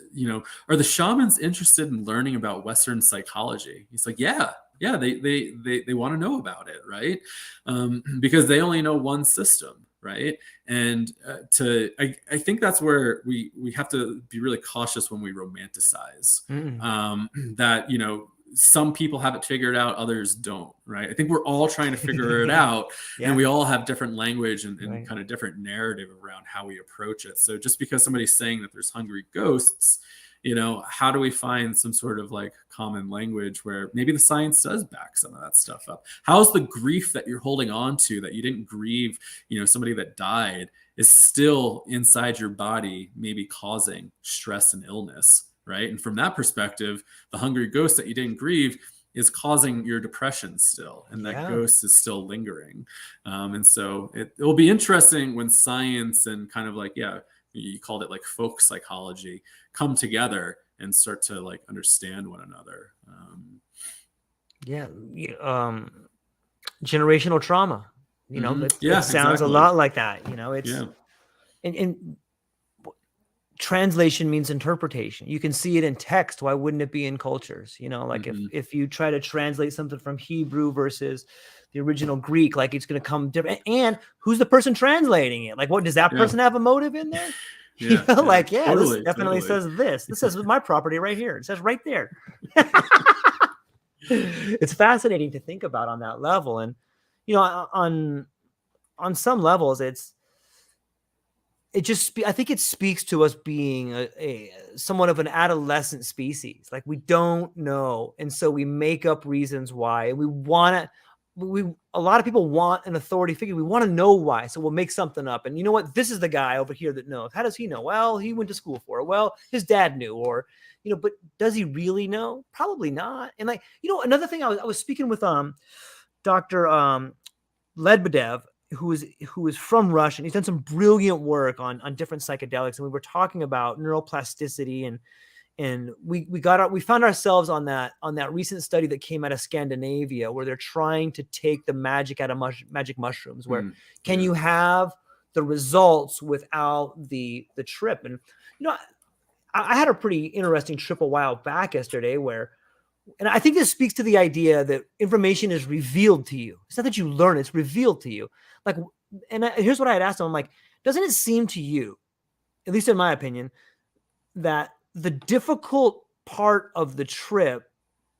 are the shamans interested in learning about Western psychology? He's like, yeah, they want to know about it, right? Because they only know one system, right? And I think that's where we have to be really cautious when we romanticize that, some people have it figured out, others don't, right? I think we're all trying to figure it out, and we all have different language and kind of different narrative around how we approach it. So just because somebody's saying that there's hungry ghosts, how do we find some sort of like common language where maybe the science does back some of that stuff up? How's the grief that you're holding on to, that you didn't grieve, somebody that died, is still inside your body, maybe causing stress and illness? Right. And from that perspective, the hungry ghost that you didn't grieve is causing your depression still. And that ghost is still lingering. And so it will be interesting when science and kind of like, you called it like folk psychology, come together and start to like understand one another. Generational trauma, it sounds a lot like that. It's and translation means interpretation. You can see it in text. Why wouldn't it be in cultures? If you try to translate something from Hebrew versus the original Greek, like it's going to come different. And who's the person translating it? Like, what does that person have a motive in there? Totally, this definitely says this. This says my property right here. It says right there. It's fascinating to think about on that level. And, on some levels, I think it speaks to us being a somewhat of an adolescent species. Like, we don't know. And so we make up reasons why. And a lot of people want an authority figure. We want to know why. So we'll make something up. And you know what? This is the guy over here that knows. How does he know? Well, he went to school for it. Well, his dad knew, or, but does he really know? Probably not. And another thing, I was speaking with Dr. Ledbedev, who is from Russia, and he's done some brilliant work on different psychedelics. And we were talking about neuroplasticity, and we found ourselves on that recent study that came out of Scandinavia, where they're trying to take the magic out of magic mushrooms, where can you have the results without the trip? And, I had a pretty interesting trip a while back yesterday and I think this speaks to the idea that information is revealed to you. It's not that you learn, it's revealed to you. Here's what I had asked him. I'm like, doesn't it seem to you, at least in my opinion, that the difficult part of the trip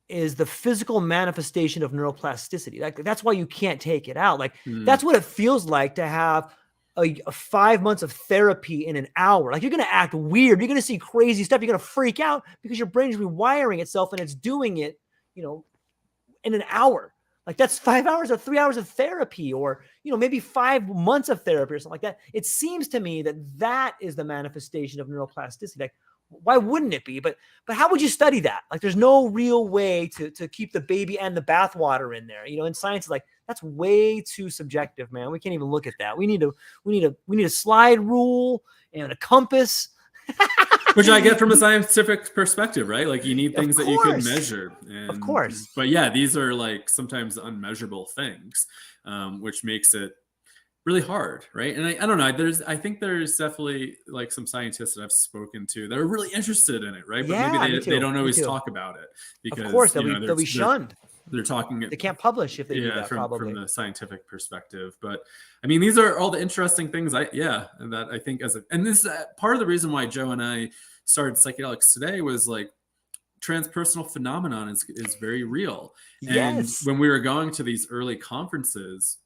is the physical manifestation of neuroplasticity? Like, that's why you can't take it out. Like, that's what it feels like to have a 5 months of therapy in an hour. Like, you're going to act weird. You're going to see crazy stuff. You're going to freak out because your brain is rewiring itself, and it's doing it, in an hour. Like, that's 5 hours or 3 hours of therapy, or, maybe 5 months of therapy or something like that. It seems to me that that is the manifestation of neuroplasticity. Like, why wouldn't it be? But how would you study that? Like, there's no real way to keep the baby and the bathwater in there. In science, like, that's way too subjective, man. We can't even look at that. We need a slide rule and a compass. Which I get from a scientific perspective, right? Like, you need things that you can measure. Of course. But yeah, these are like sometimes unmeasurable things, which makes it really hard, right? And I don't know. I think there's definitely like some scientists that I've spoken to that are really interested in it, right? But maybe they don't always talk about it because, of course, they'll be shunned. They're talking. They can't publish if they do that, from probably. the scientific perspective. But I mean, these are all the interesting things. And that I think and this part of the reason why Joe and I started psychedelics today was like, transpersonal phenomenon is very real. Yes. And when we were going to these early conferences,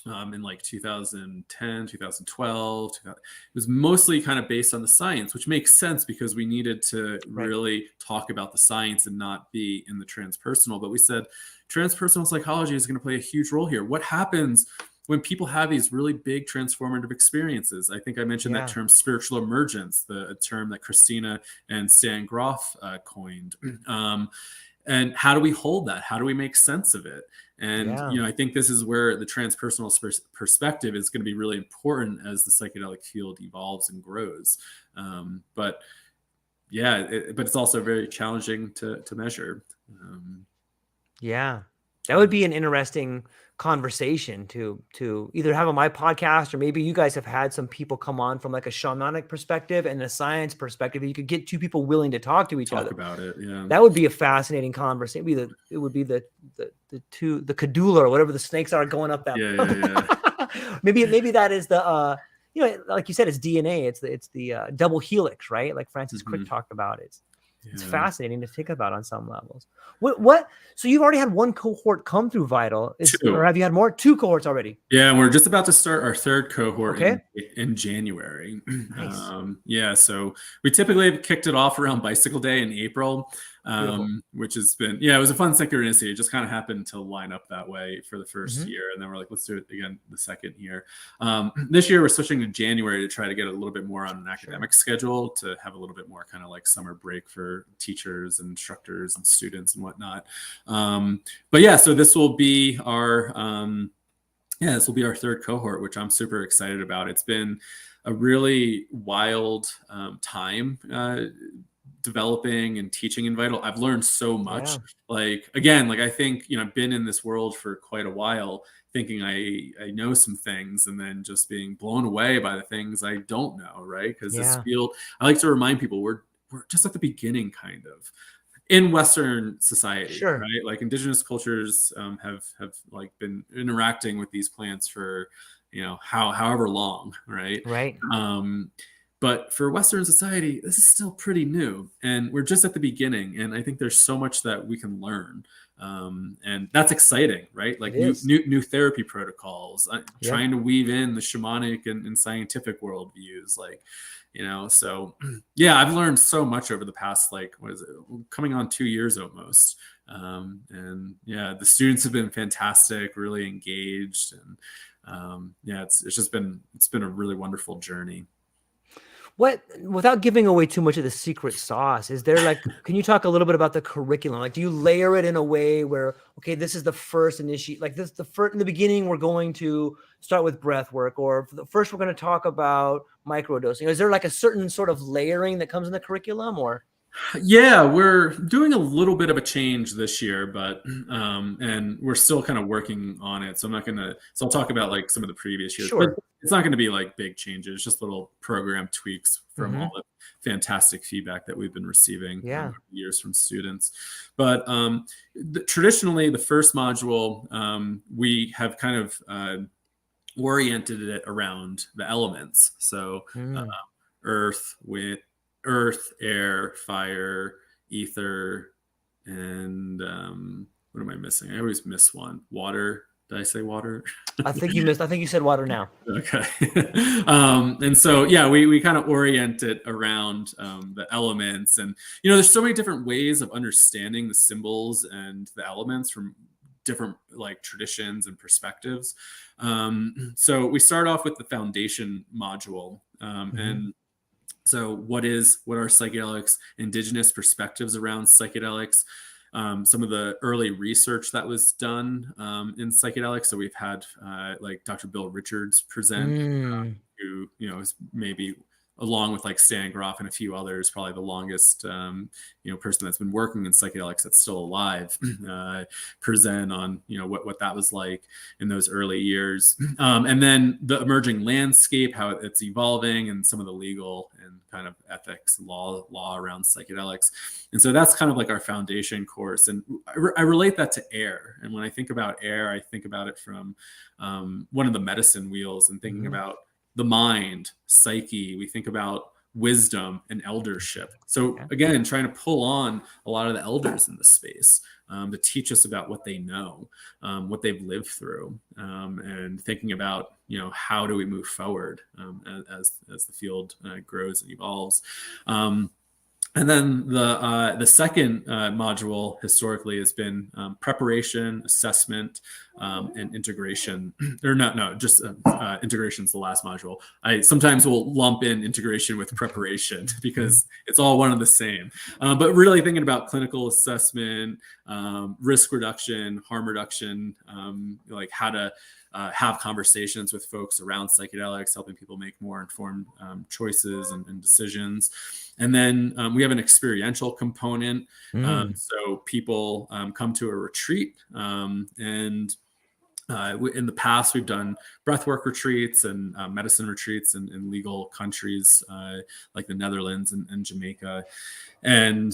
in like 2010, 2012, it was mostly kind of based on the science, which makes sense because we needed to really talk about the science and not be in the transpersonal. But we said transpersonal psychology is going to play a huge role here. What happens when people have these really big transformative experiences? I think I mentioned that term spiritual emergence, a term that Christina and Stan Groff coined. And how do we hold that? How do we make sense of it? And, I think this is where the transpersonal perspective is going to be really important as the psychedelic field evolves and grows. But it's also very challenging to measure. That would be an interesting conversation to either have on my podcast, or maybe you guys have had some people come on from like a shamanic perspective and a science perspective. You could get two people willing to talk to each other about it. Yeah, that would be a fascinating conversation. It would be the cadula or whatever the snakes are going up that. maybe that is the like you said, it's DNA. It's the double helix, right? Like Francis Crick talked about it. It's fascinating to think about on some levels. What? So you've already had one cohort come through Vital, or have you had more? 2 cohorts already. Yeah, and we're just about to start our 3rd cohort in January. Nice. So we typically have kicked it off around Bicycle Day in April, which has been it was a fun synchronicity. It just kind of happened to line up that way for the first year, and then we're like, let's do it again the second year. This year we're switching to January to try to get a little bit more on an academic schedule, to have a little bit more kind of like summer break for teachers and instructors and students and whatnot. So this will be our 3rd cohort, which I'm super excited about. It's been a really wild time developing and teaching in Vital. I've learned so much. I think I've been in this world for quite a while, thinking I know some things, and then just being blown away by the things I don't know, right? Because this field, I like to remind people, we're just at the beginning, kind of, in Western society, right? Like, indigenous cultures have like been interacting with these plants for however long, right? But for Western society, this is still pretty new, and we're just at the beginning. And I think there's so much that we can learn, and that's exciting, right? Like new therapy protocols, trying to weave in the shamanic and scientific worldviews, like. I've learned so much over the past, coming on 2 years almost. The students have been fantastic, really engaged. And it's been a really wonderful journey. Without giving away too much of the secret sauce, is there can you talk a little bit about the curriculum? Like, do you layer it in a way where, okay, this is the first initiate, like this, in the beginning, we're going to start with breath work, or first we're going to talk about microdosing. Is there like a certain sort of layering that comes in the curriculum, or? Yeah, we're doing a little bit of a change this year, but and we're still kind of working on it. So I'll talk about like some of the previous years. But it's not going to be like big changes, just little program tweaks from all the fantastic feedback that we've been receiving over the years from students. But traditionally, the first module, we have kind of oriented it around the elements. So Mm. earth, wind, earth, air, fire, ether, and what am I missing? I always miss one. Water. Did I say water? I think you missed. I think you said water now. Okay. And so, yeah, we kind of orient it around the elements. And, there's so many different ways of understanding the symbols and the elements from different like traditions and perspectives. So we start off with the foundation module. And so what are psychedelics, indigenous perspectives around psychedelics, some of the early research that was done in psychedelics. So we've had like Dr. Bill Richards present, who, is maybe along with like Stan Groff and a few others, probably the longest, person that's been working in psychedelics that's still alive, present on, what that was like in those early years. And then the emerging landscape, how it's evolving, and some of the legal and kind of ethics law around psychedelics. And so that's kind of like our foundation course. And I relate that to air. And when I think about air, I think about it from one of the medicine wheels, and thinking about the mind, psyche. We think about wisdom and eldership. So again, trying to pull on a lot of the elders in this space to teach us about what they know, what they've lived through, and thinking about, how do we move forward as the field grows and evolves. And then the second module historically has been preparation, assessment, and integration. Or just integration is the last module. I sometimes will lump in integration with preparation because it's all one and the same. But really thinking about clinical assessment, risk reduction, harm reduction, like how to have conversations with folks around psychedelics, helping people make more informed choices and decisions. And then we have an experiential component. So people come to a retreat, and in the past, we've done breathwork retreats and medicine retreats in legal countries like the Netherlands and Jamaica. And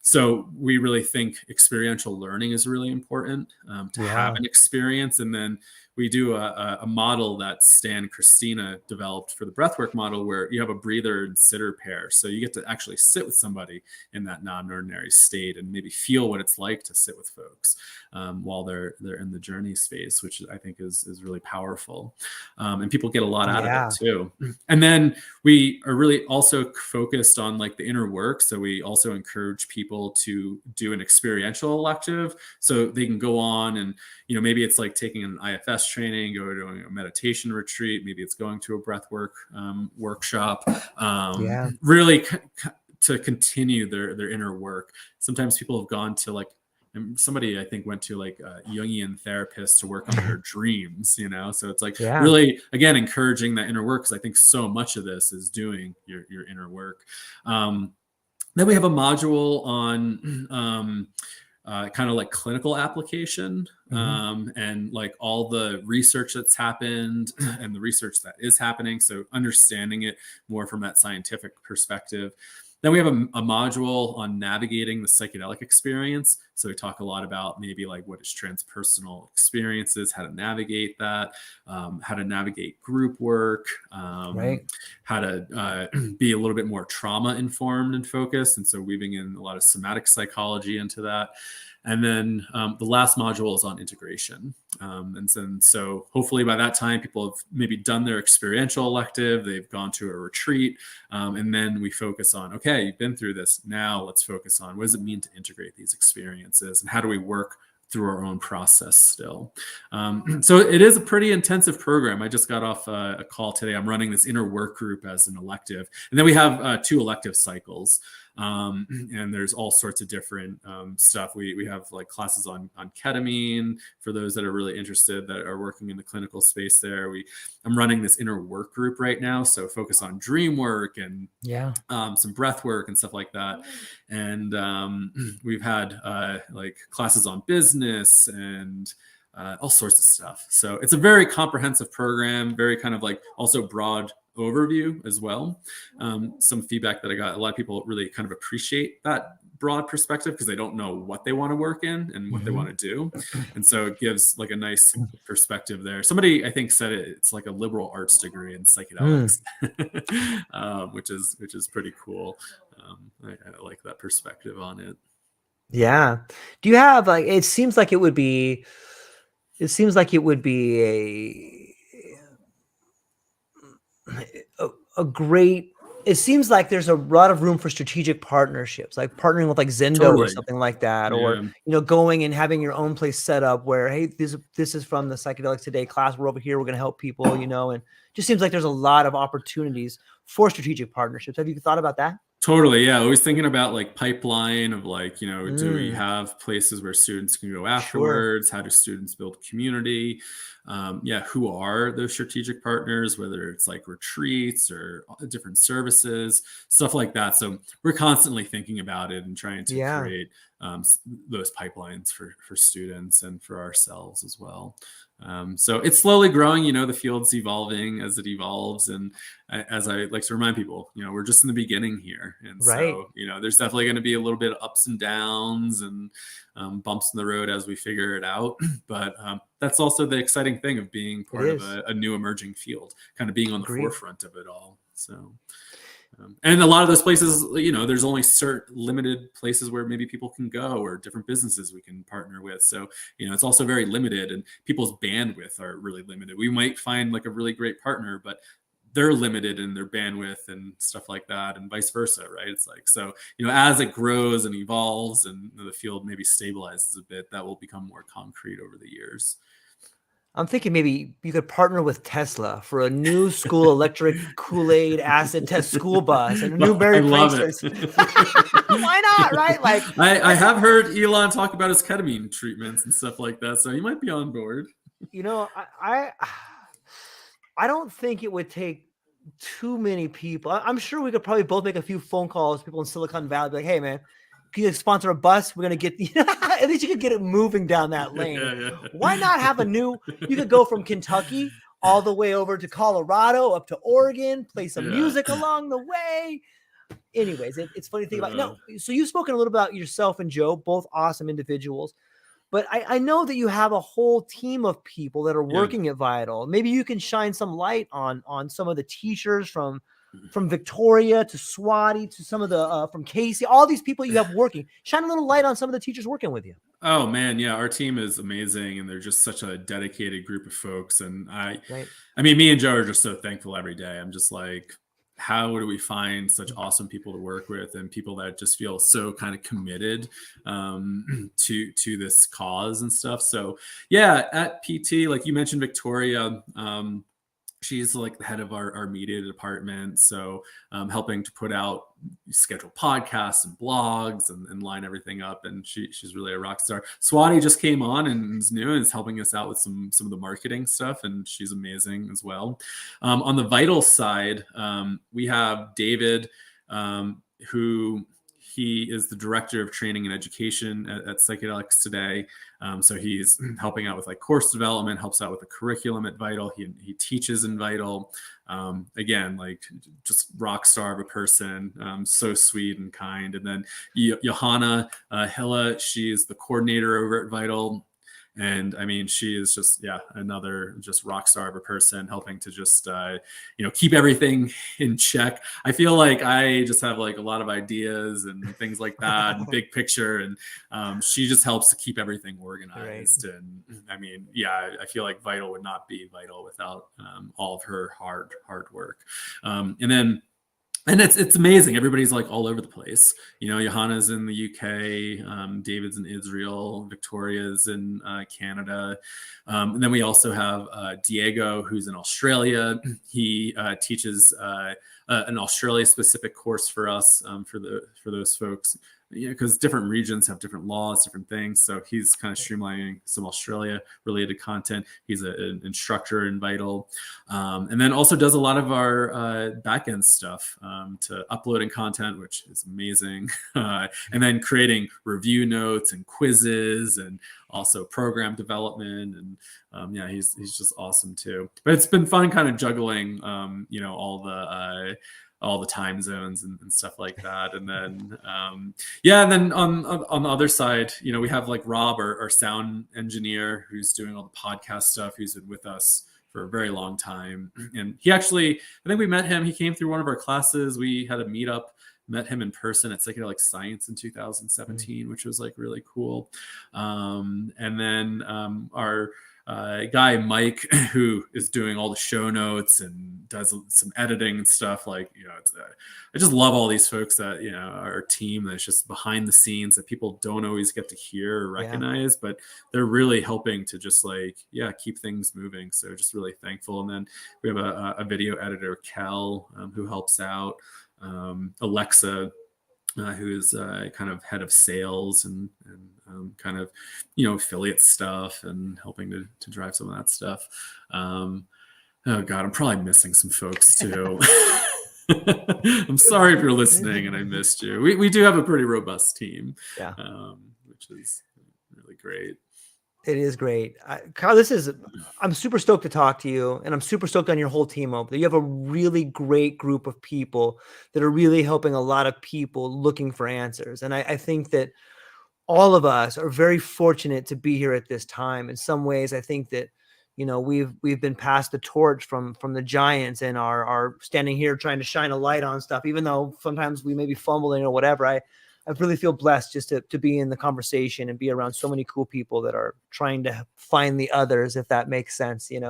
so we really think experiential learning is really important to have an experience. And then we do a model that Stan and Christina developed for the breathwork model, where you have a breather and sitter pair. So you get to actually sit with somebody in that non-ordinary state and maybe feel what it's like to sit with folks while they're in the journey space, which I think is really powerful. And people get a lot out of it too. And then we are really also focused on like the inner work. So we also encourage people to do an experiential elective, so they can go on and, maybe it's like taking an IFS training, go to a meditation retreat, maybe it's going to a breathwork workshop, really to continue their inner work. Sometimes people have gone to like, somebody I think went to like a Jungian therapist to work on their dreams, so it's like really, again, encouraging that inner work, because I think so much of this is doing your inner work. Then we have a module on kind of like clinical application, and like all the research that's happened and the research that is happening. So understanding it more from that scientific perspective. Then we have a module on navigating the psychedelic experience. So we talk a lot about maybe like what is transpersonal experiences, how to navigate that, how to navigate group work, how to be a little bit more trauma informed and focused. And so weaving in a lot of somatic psychology into that. And then the last module is on integration. And so hopefully by that time, people have maybe done their experiential elective, they've gone to a retreat, and then we focus on, okay, you've been through this. Now let's focus on what does it mean to integrate these experiences, and how do we work through our own process still. So it is a pretty intensive program. I just got off a call today. I'm running this inner work group as an elective. And then we have 2 elective cycles. And there's all sorts of different stuff. We have like classes on ketamine for those that are really interested, that are working in the clinical space there. I'm running this inner work group right now. So focus on dream work and some breath work and stuff like that. And we've had like classes on business and all sorts of stuff. So it's a very comprehensive program, very kind of like also broad overview as well. Some feedback that I got, a lot of people really kind of appreciate that broad perspective because they don't know what they want to work in and what they want to do. And so it gives like a nice perspective there. Somebody I think said it's like a liberal arts degree in psychedelics, which is pretty cool. I like that perspective on it. Yeah. Do you have like, it seems like it would be a great, it seems like there's a lot of room for strategic partnerships, like partnering with like Zendo or something like that, or, Yeah. you know, going and having your own place set up where, hey, this is from the Psychedelics Today class. We're over here. We're going to help people, you know, and just seems like there's a lot of opportunities for strategic partnerships. Have you thought about that? Totally. Yeah. Always thinking about like pipeline of like, you know, do we have places where students can go afterwards? How do students build community? Who are those strategic partners, whether it's like retreats or different services, stuff like that. So we're constantly thinking about it and trying to create those pipelines for students and for ourselves as well. So it's slowly growing, you know, the field's evolving as it evolves. And as I like to remind people, you know, we're just in the beginning here. And so, you know, there's definitely going to be a little bit of ups and downs and bumps in the road as we figure it out. But that's also the exciting thing of being part of a new emerging field, kind of being on the forefront of it all. So, and a lot of those places, you know, there's only certain limited places where maybe people can go or different businesses we can partner with. So, you know, it's also very limited and people's bandwidth are really limited. We might find like a really great partner, but they're limited in their bandwidth and stuff like that and vice versa, right? It's like, so, you know, as it grows and evolves and the field maybe stabilizes a bit, that will become more concrete over the years. I'm thinking maybe you could partner with Tesla for a new school electric Kool-Aid acid test school bus and a new Mary Pranksters. Why not, right? Like I have heard Elon talk about his ketamine treatments and stuff like that, so he might be on board. You know, I don't think it would take too many people. I'm sure we could probably both make a few phone calls to people in Silicon Valley, be like, hey, man, can you sponsor a bus? We're going to get, at least you could get it moving down that lane. Why not have you could go from Kentucky all the way over to Colorado, up to Oregon, play some music along the way. Anyways, it's funny to think about. No, so you've spoken a little about yourself and Joe, both awesome individuals. But I know that you have a whole team of people that are working at Vital. Maybe you can shine some light on some of the teachers from Victoria to Swati to some of the from Casey, all these people you have working. Shine a little light on some of the teachers working with you. Oh man, yeah, our team is amazing, and they're just such a dedicated group of folks. And I mean, me and Joe are just so thankful every day. I'm just like, how do we find such awesome people to work with and people that just feel so kind of committed to this cause and stuff. So yeah, at PT, like you mentioned, Victoria, she's like the head of our media department. So helping to put out schedule podcasts and blogs and line everything up. And she's really a rock star. Swati just came on and is new and is helping us out with some of the marketing stuff. And she's amazing as well. On the Vital side, we have David, who he is the director of training and education at Psychedelics Today. So he's helping out with like course development, helps out with the curriculum at Vital. He teaches in Vital. Again, like just rock star of a person, so sweet and kind. And then Johanna Hilla, she's the coordinator over at Vital. And I mean, she is just, another just rock star of a person helping to just, keep everything in check. I feel like I just have like a lot of ideas and things like that and big picture. And she just helps to keep everything organized. Right. And I mean, I feel like Vital would not be Vital without all of her hard work. And it's amazing. Everybody's like all over the place. You know, Johanna's in the UK, David's in Israel, Victoria's in Canada. And then we also have Diego, who's in Australia. He teaches an Australia-specific course for us, for those folks. Because different regions have different laws, different things. So he's kind of streamlining some Australia-related content. He's an instructor in Vital. And then also does a lot of our back-end stuff to uploading content, which is amazing. And then creating review notes and quizzes and also program development. And he's just awesome too. But it's been fun kind of juggling, all the all the time zones and stuff like that. And then, and then on the other side, we have like Rob, our sound engineer, who's doing all the podcast stuff. He's been with us for a very long time. And he actually, I think we met him. He came through one of our classes. We had a meetup, met him in person at Psychedelic Science in 2017, which was like really cool. And then our guy Mike, who is doing all the show notes and does some editing and stuff, like I just love all these folks that our team that's just behind the scenes that people don't always get to hear or recognize, but they're really helping to just keep things moving. So just really thankful. And then we have a video editor, Kel, who helps out, Alexa, who's kind of head of sales and kind of affiliate stuff and helping to drive some of that stuff. Oh God, I'm probably missing some folks too. I'm sorry if you're listening and I missed you. We do have a pretty robust team, which is really great. It is great. Kyle, I'm super stoked to talk to you, and I'm super stoked on your whole team over there. You have a really great group of people that are really helping a lot of people looking for answers. And I think that all of us are very fortunate to be here at this time. In some ways, I think that, we've been passed the torch from the giants and are standing here trying to shine a light on stuff, even though sometimes we may be fumbling or whatever. I really feel blessed just to be in the conversation and be around so many cool people that are trying to find the others, if that makes sense, and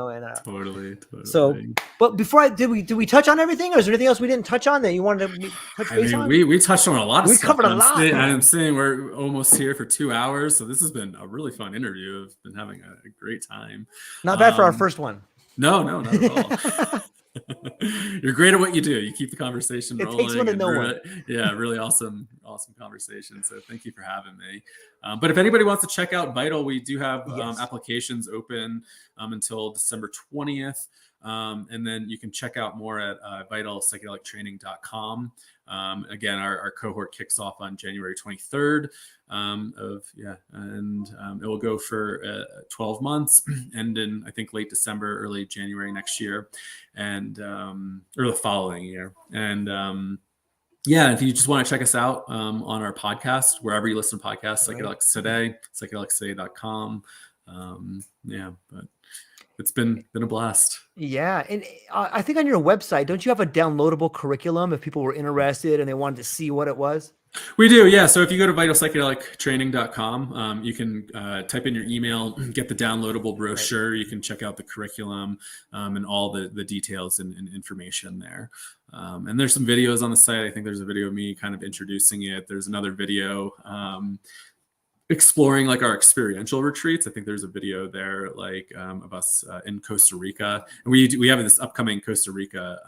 totally. So, but before did we touch on everything, or is there anything else we didn't touch on that you wanted to touch base on? We touched on a lot of stuff. We covered a lot. I'm saying we're almost here for 2 hours, so this has been a really fun interview. I've been having a great time. Not bad for our first one. No, not at all. You're great at what you do. You keep the conversation rolling. It takes one to know one. Yeah, really awesome conversation. So thank you for having me. But if anybody wants to check out Vital, we do have applications open until December 20th. And then you can check out more at vitalpsychedelictraining.com. Again, our cohort kicks off on January 23rd and it will go for 12 months, and in I think late December, early January next year, and or the following year. And if you just want to check us out on our podcast, wherever you listen to podcasts, Psychedelics Today, psychedelicstoday.com. But it's been a blast. Yeah. And I think on your website, don't you have a downloadable curriculum if people were interested and they wanted to see what it was? We do, yeah. So if you go to vitalpsychedelictraining.com, you can type in your email, get the downloadable brochure. Right. You can check out the curriculum and all the details and information there. And there's some videos on the site. I think there's a video of me kind of introducing it. There's another video exploring like our experiential retreats. I think there's a video there of us in Costa Rica, and we have this upcoming Costa Rica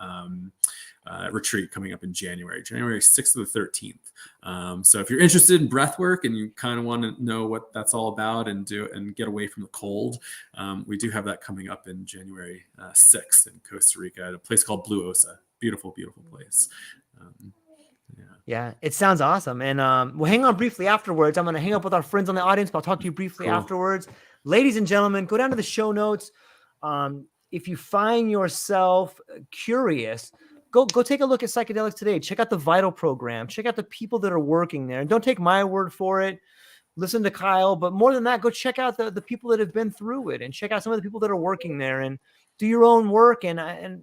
retreat coming up in January 6th to the 13th. So if you're interested in breath work and you kind of want to know what that's all about and get away from the cold, we do have that coming up in January 6th in Costa Rica at a place called Blue Osa. Beautiful place. Yeah, it sounds awesome. And we'll hang on briefly afterwards. I'm going to hang up with our friends on the audience, but I'll talk to you briefly afterwards. Ladies and gentlemen, go down to the show notes. If you find yourself curious, go take a look at Psychedelics Today. Check out the Vital program. Check out the people that are working there. And don't take my word for it. Listen to Kyle. But more than that, go check out the people that have been through it and check out some of the people that are working there and do your own work. And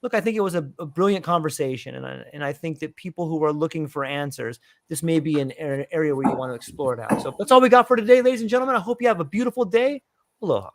look, I think it was a brilliant conversation, and I think that people who are looking for answers, this may be an area where you want to explore it out. So that's all we got for today, ladies and gentlemen. I hope you have a beautiful day. Aloha.